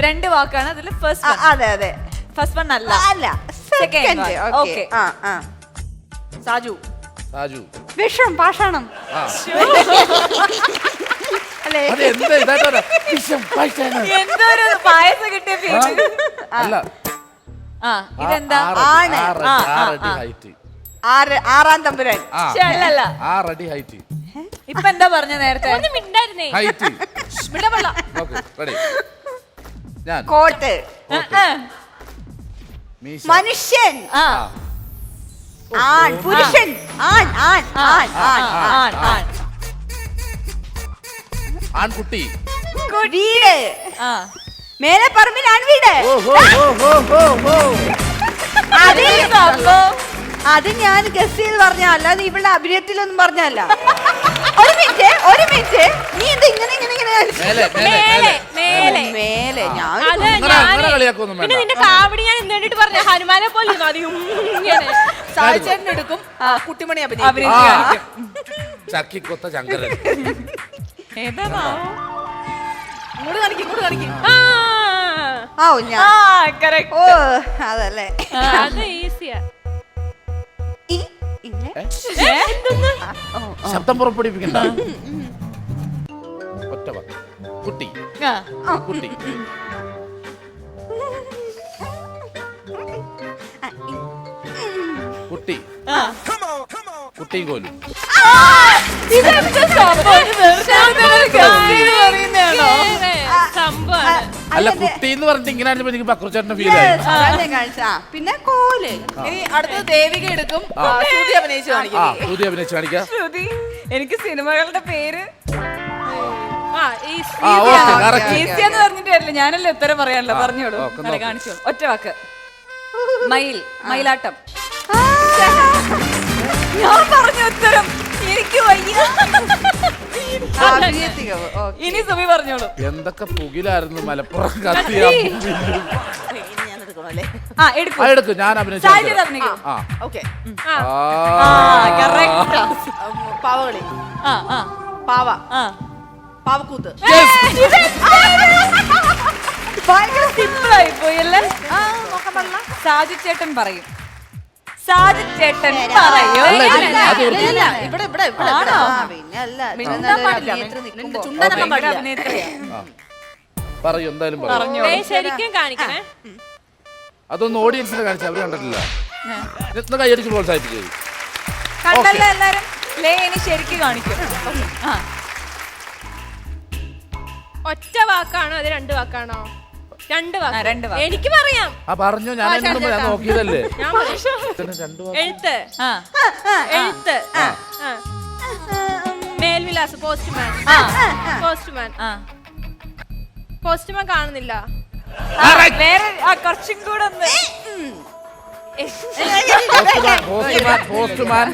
രണ്ട് വാക്കാണ് അതിൽ. ഫസ്റ്റ് അതെ. ഫസ്റ്റ് വൺ അല്ല. സെക്കൻഡ്. ഓക്കേ. സാജു, വിഷം, പാഷാണം. അല്ലേ? എന്തൊരു പായസം കിട്ടിയ ഫീൽ. അല്ല. ഇതെന്താ? ആറാം തമ്പുരാൻ. അല്ലല്ല. 6 അടി ഹൈറ്റ്. ഇപ്പൊ എന്താ പറഞ്ഞ നേരത്തെ? ഒന്ന് മിണ്ടായിരുന്നേ. ഹൈറ്റ്. റെഡി. ഞാൻ കോട്ട്, മീശ. മനുഷ്യൻ, ആൺ, പുരുഷൻ, ആൺ. ആൺകുട്ടി. വീട്, മേലെ പറമ്പിൽ ആൺവീട്. അത് ഞാൻ ഗസ് ചെയ്ത് പറഞ്ഞ, അല്ലാതെ ഇവളുടെ അഭിനയത്തിലൊന്നും പറഞ്ഞല്ല. ഒരു മിനിറ്റ്, നീ എന്താ ഇങ്ങനെ മേലെ? ഞാൻ അത് അങ്ങനെ കളിയാക്കൊന്നും പിന്നെ വേണ്ട. നിന്റെ കാവടി ഞാൻ എന്ത് വേണ്ടിട്ട് പറഞ്ഞ ഹനുമാനെ പോലെ ഇരുന്നു. അത് ഇങ്ങനെ സായിച്ചേട്ടൻ എടുക്കും, കുട്ടിമണി അഭിനയിക്കും. ചക്കിക്കൊത്ത ചങ്കരൻ. ഏതാണോ? ഇങ്ങോട്ട് കാണിക്കും. ഓ അതല്ലേ, അത് ഈസിയാ. ശബ്ദം പുറപ്പെടുവിക്കണ്ട. ഒറ്റ വാക്ക്. കുട്ടി. കുട്ടിയും കോലും. സംഭവമാണ്. അല്ല, കുട്ടി എന്ന് പറഞ്ഞിട്ട് ഇങ്ങനെ എനിക്ക് പക്രുച്ചേട്ടന്റെ ഫീൽ ആയി. പിന്നെ കോല്. ഇനി അടുത്തത് ദേവിക എടുക്കും, ശ്രുതി അഭിനയിച്ച് കാണിക്കും. ശ്രുതി അഭിനയിച്ച് കാണിക്കാം. ശ്രുതി, എനിക്ക് സിനിമകളുടെ പേര് ഈസി എന്ന് പറഞ്ഞിട്ട് വരില്ല. ഞാനല്ലേ ഉത്തരം പറയാനല്ലോ. പറഞ്ഞോളൂ, കാണിച്ചോളൂ. ഒറ്റ വാക്ക്. മയിലാട്ടം. ഞാൻ പറഞ്ഞ ഉത്തരം. എനിക്ക് വയ്യ. ഇനി സുബി പറഞ്ഞോളൂ. എന്തൊക്കെ പുകിലായിരുന്നു മലപ്പുറം കത്തിയ. എടുക്കും, ഞാൻ അഭിനയിച്ചു. പാവകളി, പാവക്കൂത്ത്. ഭയങ്കര സിമ്പിൾ ആയി പോയല്ലേ? സാജു ചേട്ടൻ പറയും. പറയൂ, എന്തായാലും ശരിക്കും കാണിക്കണേ. അതൊന്നും ഓഡിയൻസിനെ കാണിച്ചു, അവര് കണ്ടിട്ടില്ല. കൈയടിച്ച് പ്രോത്സാഹിപ്പിച്ചു. കണ്ടല്ലോ എല്ലാരും. ഇനി ശരിക്കും കാണിക്കും. ഒറ്റ വാക്കാണോ അത് രണ്ട് വാക്കാണോ? രണ്ട് രണ്ട് വാക്ക്. എനിക്ക് പറയാം. പറഞ്ഞു, ഞാൻ നോക്കിയതല്ലേ. എഴുത്ത്, എഴുത്ത്, മേൽവിലാസ്, പോസ്റ്റ്മാൻ, പോസ്റ്റ്മാൻ, പോസ്റ്റ്മാൻ കാണുന്നില്ല. വേറെ കുറച്ചും കൂടെ ഒന്ന് പോസ്റ്റ്മാൻ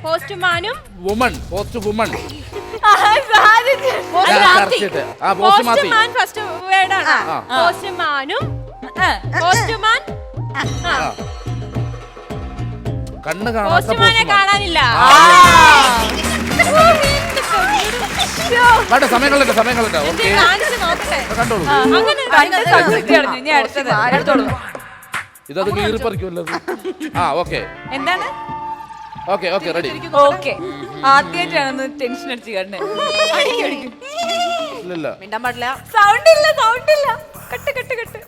പോസ്റ്റ്മാനും woman post woman postman first വേർഡാണ്. പോസ്റ്റ്മാനും പോസ്റ്റ്മാൻ കണ്ണ് കാണാത്ത പോസ്റ്റ്മാനെ കാണാനില്ല. സമയങ്ങളുണ്ട് സമയങ്ങളുണ്ട് ഓക്കെ കാണിച്ച് നോക്കട്ടെ. കണ്ടോളൂ ഇനി അടുത്തത് ഇതത് കീറി പറിക്കുമല്ലോ ഓക്കെ എന്താണ് ഓക്കെ ഓക്കെ റെഡി ഓക്കെ ആദ്യമായിട്ടാണ് ടെൻഷൻ അടിച്ച് കാണുന്നത്. ഇല്ലല്ല മിണ്ടാൻ പാടില്ല. സൗണ്ട് ഇല്ല കട്ട് കട്ട് കട്ട്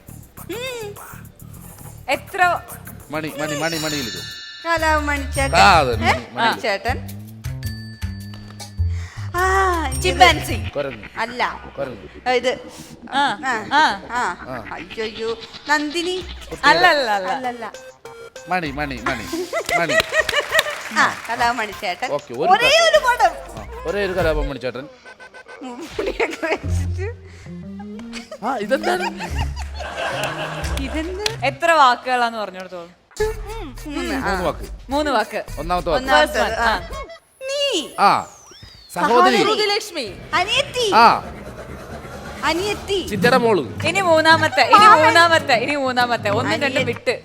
എത്ര മണി മണി മണി മണിയിലിത് കലാമണി ചേട്ടൻ. ആ അതെ മണി ചേട്ടൻ. ചിമ്പാൻസി കുരങ്ങ് അല്ല കുരങ്ങ് ഇത് ആ ആ അയ്യോ നന്ദിനി. അല്ല മണി മണി മണി മണി കലാമണി ചേട്ടൻ. ഓക്കെ ഒരേ ഒരു പടം. ഒരേ ഒരു കലാപം മണിച്ചേട്ടൻ. മുടിയൊക്കെ വെച്ചിട്ട് ഇതെന്താണ് എത്ര വാക്കുകളാന്ന് പറഞ്ഞോടത്തോളം? 3 വാക്ക്. 3 വാക്ക്. ഒന്നാമത്തെ വാക്ക് ഒന്നാമത്തെ നീ ആ സഹോദരി ലക്ഷ്മി അനിയത്തി ആ അനിയത്തി ചിറ്റയുടെ മോള്. ഇനി മൂന്നാമത്തെ ഒന്നും രണ്ടും വിട്ട്.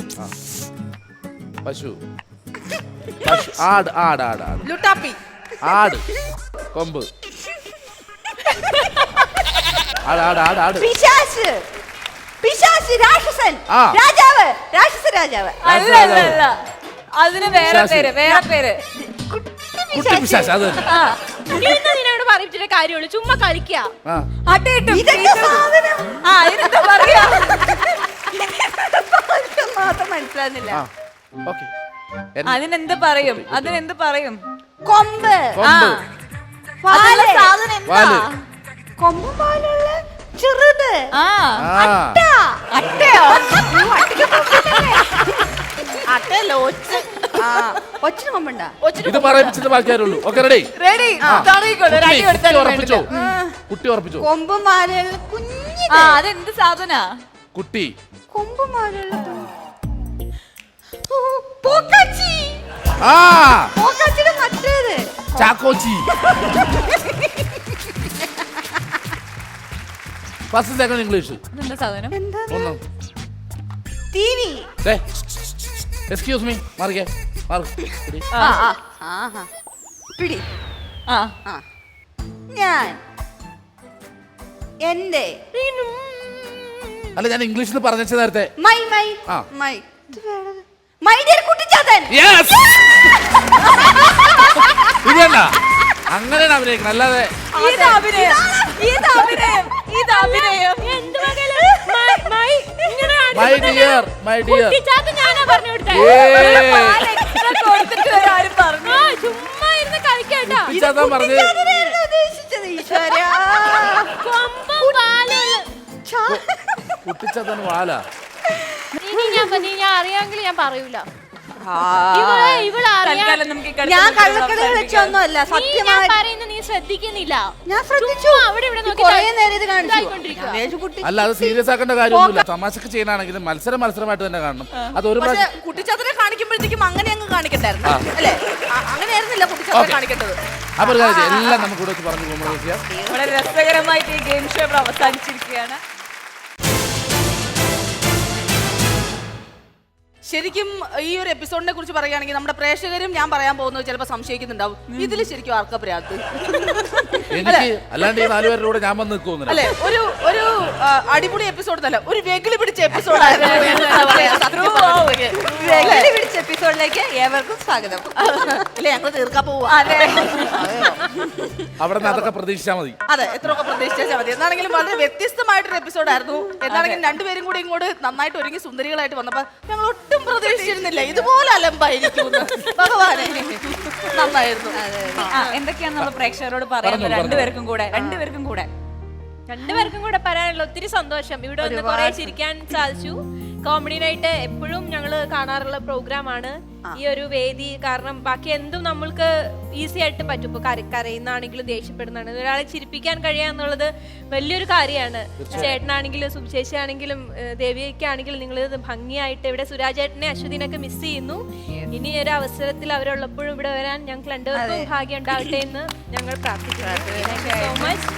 പശു പശു ആട് ആട് ആട് ആട് ലുട്ടാപ്പി ആട് കൊമ്പ് ആട് ആട് ആട് ആട് പിശാച് പിശാച് രാക്ഷസൻ ആ. രാജാവ് രാക്ഷസ രാജാവ്. അല്ല അതിന് വേറെ പേര് കുട്ടി പിശാച് അത് തന്നെ. നിന്നോട് പറഞ്ഞിട്ട് കാര്യമുള്ളൂ, ചുമ്മാ കളിക്കുക. ആ ഇതെന്താ സാധനം? ഇതിനെന്താ പറയാ? മാത്രം മനസ്സിലാകുന്നില്ല. ആ ഓക്കെ അതിനെന്ത് പറയും? കൊമ്പ് കൊമ്പ് വാല് സാധനം എന്താ? വാല് കൊമ്പും വാലുള്ള ചെറുത് ആ അട്ടയോ അട്ടല്ല ഒച്ച. ഒച്ചിന് കൊമ്പുണ്ടാ? ഇത് പറയിപ്പിച്ചത് ബാക്കിയാരുള്ളൂ. ഓക്കെ റെഡി റെഡി ഉറപ്പിച്ചോ കുട്ടി ഉറപ്പിച്ചോ. കൊമ്പും വാലുള്ള കുഞ്ഞി അതെന്ത് സാധനാ? കുട്ടി കൊമ്പും വാലുള്ള പൂക്കാച്ചി. ആ പൂക്കാച്ചിയുടെ മറ്റേത് ചാക്കോച്ചി. First second English. അതെന്താ സാധനം? ഒന്ന് ടിവി. എക്സ്ക്യൂസ് മീ മാറിക്കേ പിടി. ആ ഞാൻ എന്റെ അല്ല ഞാൻ ഇംഗ്ലീഷിൽ പറഞ്ഞ നേരത്തെ. മൈ മൈ ആ. My my dear Kuttichathan. Yes ഇതല്ല അങ്ങനെയാണ് അഭിനയിക്കണം അല്ലാതെ ഇത് അഭിനയം എന്ത് മകള്? ഇങ്ങനെ my dear my dear Kuttichathan ഞാനാ പറഞ്ഞു കൊടുത്തേ. കൊടുത്തിട്ട് ആരും പറഞ്ഞു? ചുമ്മാ ഇരുന്ന് കളിക്കാട്ടാ. പറഞ്ഞ് കുട്ടിച്ചാത്തനായിരുന്നു ഉദ്ദേശിച്ചത്. ഈശ്വരാ. കൊമ്പും വാലുള്ള കുട്ടിച്ചതൻ വാല. ഇനി ഞാൻ അറിയാമെങ്കിൽ ഞാൻ പറയൂല. തൽക്കാലം നമുക്ക് ഈ കളി ഞാൻ നമുക്ക് കള്ളക്കട വെച്ചൊന്നുമല്ല ഞാൻ സത്യമായി പറയുന്നത് നീ ശ്രദ്ധിക്കുന്നില്ല. ഞാൻ ശ്രദ്ധിച്ചു. ചുമ്മാ അവിടെ ഇവിടെ നോക്കി കുറേ നേരം ഇത് കാണിച്ചു. ഇതായിക്കൊണ്ടിരിക്കുക. ഞാൻ വിചാരിച്ചു കുട്ടി അല്ല അത് സീരിയസ് ആക്കേണ്ട കാര്യമൊന്നുമില്ല. തമാശക്ക് ചെയ്യാനാണെങ്കിലും മത്സരമായിട്ട് തന്നെ കാണണം. അത് ഒരു പക്ഷെ കുട്ടിച്ചാത്തനെ കാണിക്കുമ്പോഴത്തേക്കും അങ്ങനെ അങ്ങ് കാണിക്കണ്ടായിരുന്നു അല്ലേ? അങ്ങനെയായിരുന്നില്ല കുട്ടിച്ചാത്തനെ കാണിക്കേണ്ടത്. അപ്പൊ ഒരു കാര്യം ചെയ്യാം. എല്ലാം നമുക്ക് ഇവിടെ വെച്ച് പറഞ്ഞു പോകുമ്പോൾ വളരെ രസകരമായിട്ട് ഈ ഗെയിം ഷോ ഇവിടെ അവസാനിച്ചിരിക്കുകയാണ്. ശരിക്കും ഈ ഒരു എപ്പിസോഡിനെ കുറിച്ച് പറയുകയാണെങ്കിൽ നമ്മുടെ പ്രേക്ഷകരും ഞാൻ പറയാൻ പോകുന്നത് ചിലപ്പോൾ സംശയിക്കുന്നുണ്ടാവും, ഇതിൽ ശരിക്കും ആർക്കാ പ്രാന്ത്? എനിക്ക് അല്ലാണ്ട് ഈ 4 പേരുടെ കൂടെ ഞാൻ വന്ന് നിൽക്കുന്നില്ല. അല്ലെ ഒരു ഒരു അടിപൊളി എപ്പിസോഡ് അല്ല, ഒരു വെകിളി പിടിച്ച എപ്പിസോഡായിരുന്നു. വെകിളി പിടിച്ച എപ്പിസോഡിലേക്ക് ഏവർക്കും സ്വാഗതം. അല്ലെ ഞങ്ങൾ തീർക്കാൻ പോവാ. അവിടെ നിന്ന് അതൊക്കെ പ്രതീക്ഷിച്ചാൽ മതി. അതെ എത്രയൊക്കെ പ്രതീക്ഷിച്ചാൽ മതി. എന്നാണെങ്കിലും വളരെ വ്യത്യസ്തമായിട്ടൊരു എപ്പിസോഡായിരുന്നു. എന്നാണെങ്കിലും രണ്ടുപേരും കൂടി ഇങ്ങോട്ട് നന്നായിട്ട് ഒരുങ്ങി സുന്ദരികളായിട്ട് വന്നപ്പോ ഞങ്ങൾ ഒട്ടും പ്രതീക്ഷിച്ചിരുന്നില്ല ഇതുപോലെ അലമ്പായിരിക്കും. ഭഗവാനെ നന്നായിരുന്നു. എന്തൊക്കെയാണ് നമ്മൾ പ്രേക്ഷകരോട് പറയുന്നത്? രണ്ടുപേർക്കും കൂടെ രണ്ടുപേർക്കും കൂടെ പറയാനുള്ള ഒത്തിരി സന്തോഷം. ഇവിടെ വന്ന് കുറെ ചിരിക്കാൻ സാധിച്ചു. കോമഡി നൈറ്റ് എപ്പോഴും ഞങ്ങൾ കാണാറുള്ള പ്രോഗ്രാമാണ് ഈ ഒരു വേദി. കാരണം ബാക്കി എന്തും നമ്മൾക്ക് ഈസി ആയിട്ട് പറ്റും. ഇപ്പൊ കരയുന്നാണെങ്കിലും ദേഷ്യപ്പെടുന്നതാണെങ്കിലും ഒരാളെ ചിരിപ്പിക്കാൻ കഴിയാന്നുള്ളത് വലിയൊരു കാര്യമാണ്. ചേട്ടനാണെങ്കിലും സുബിചേച്ചി ആണെങ്കിലും ദേവിയൊക്കെയാണെങ്കിലും നിങ്ങൾ ഭംഗിയായിട്ട് ഇവിടെ സുരാജേട്ടനെ അശ്വതിനൊക്കെ മിസ് ചെയ്യുന്നു. ഇനി ഒരു അവസരത്തിൽ അവരുള്ളപ്പോഴും ഇവിടെ വരാൻ ഞങ്ങൾക്ക് രണ്ടുപേർക്കും ഭാഗ്യം ഉണ്ടാവട്ടെ എന്ന് ഞങ്ങൾ പ്രാർത്ഥിക്കുന്നു. So much.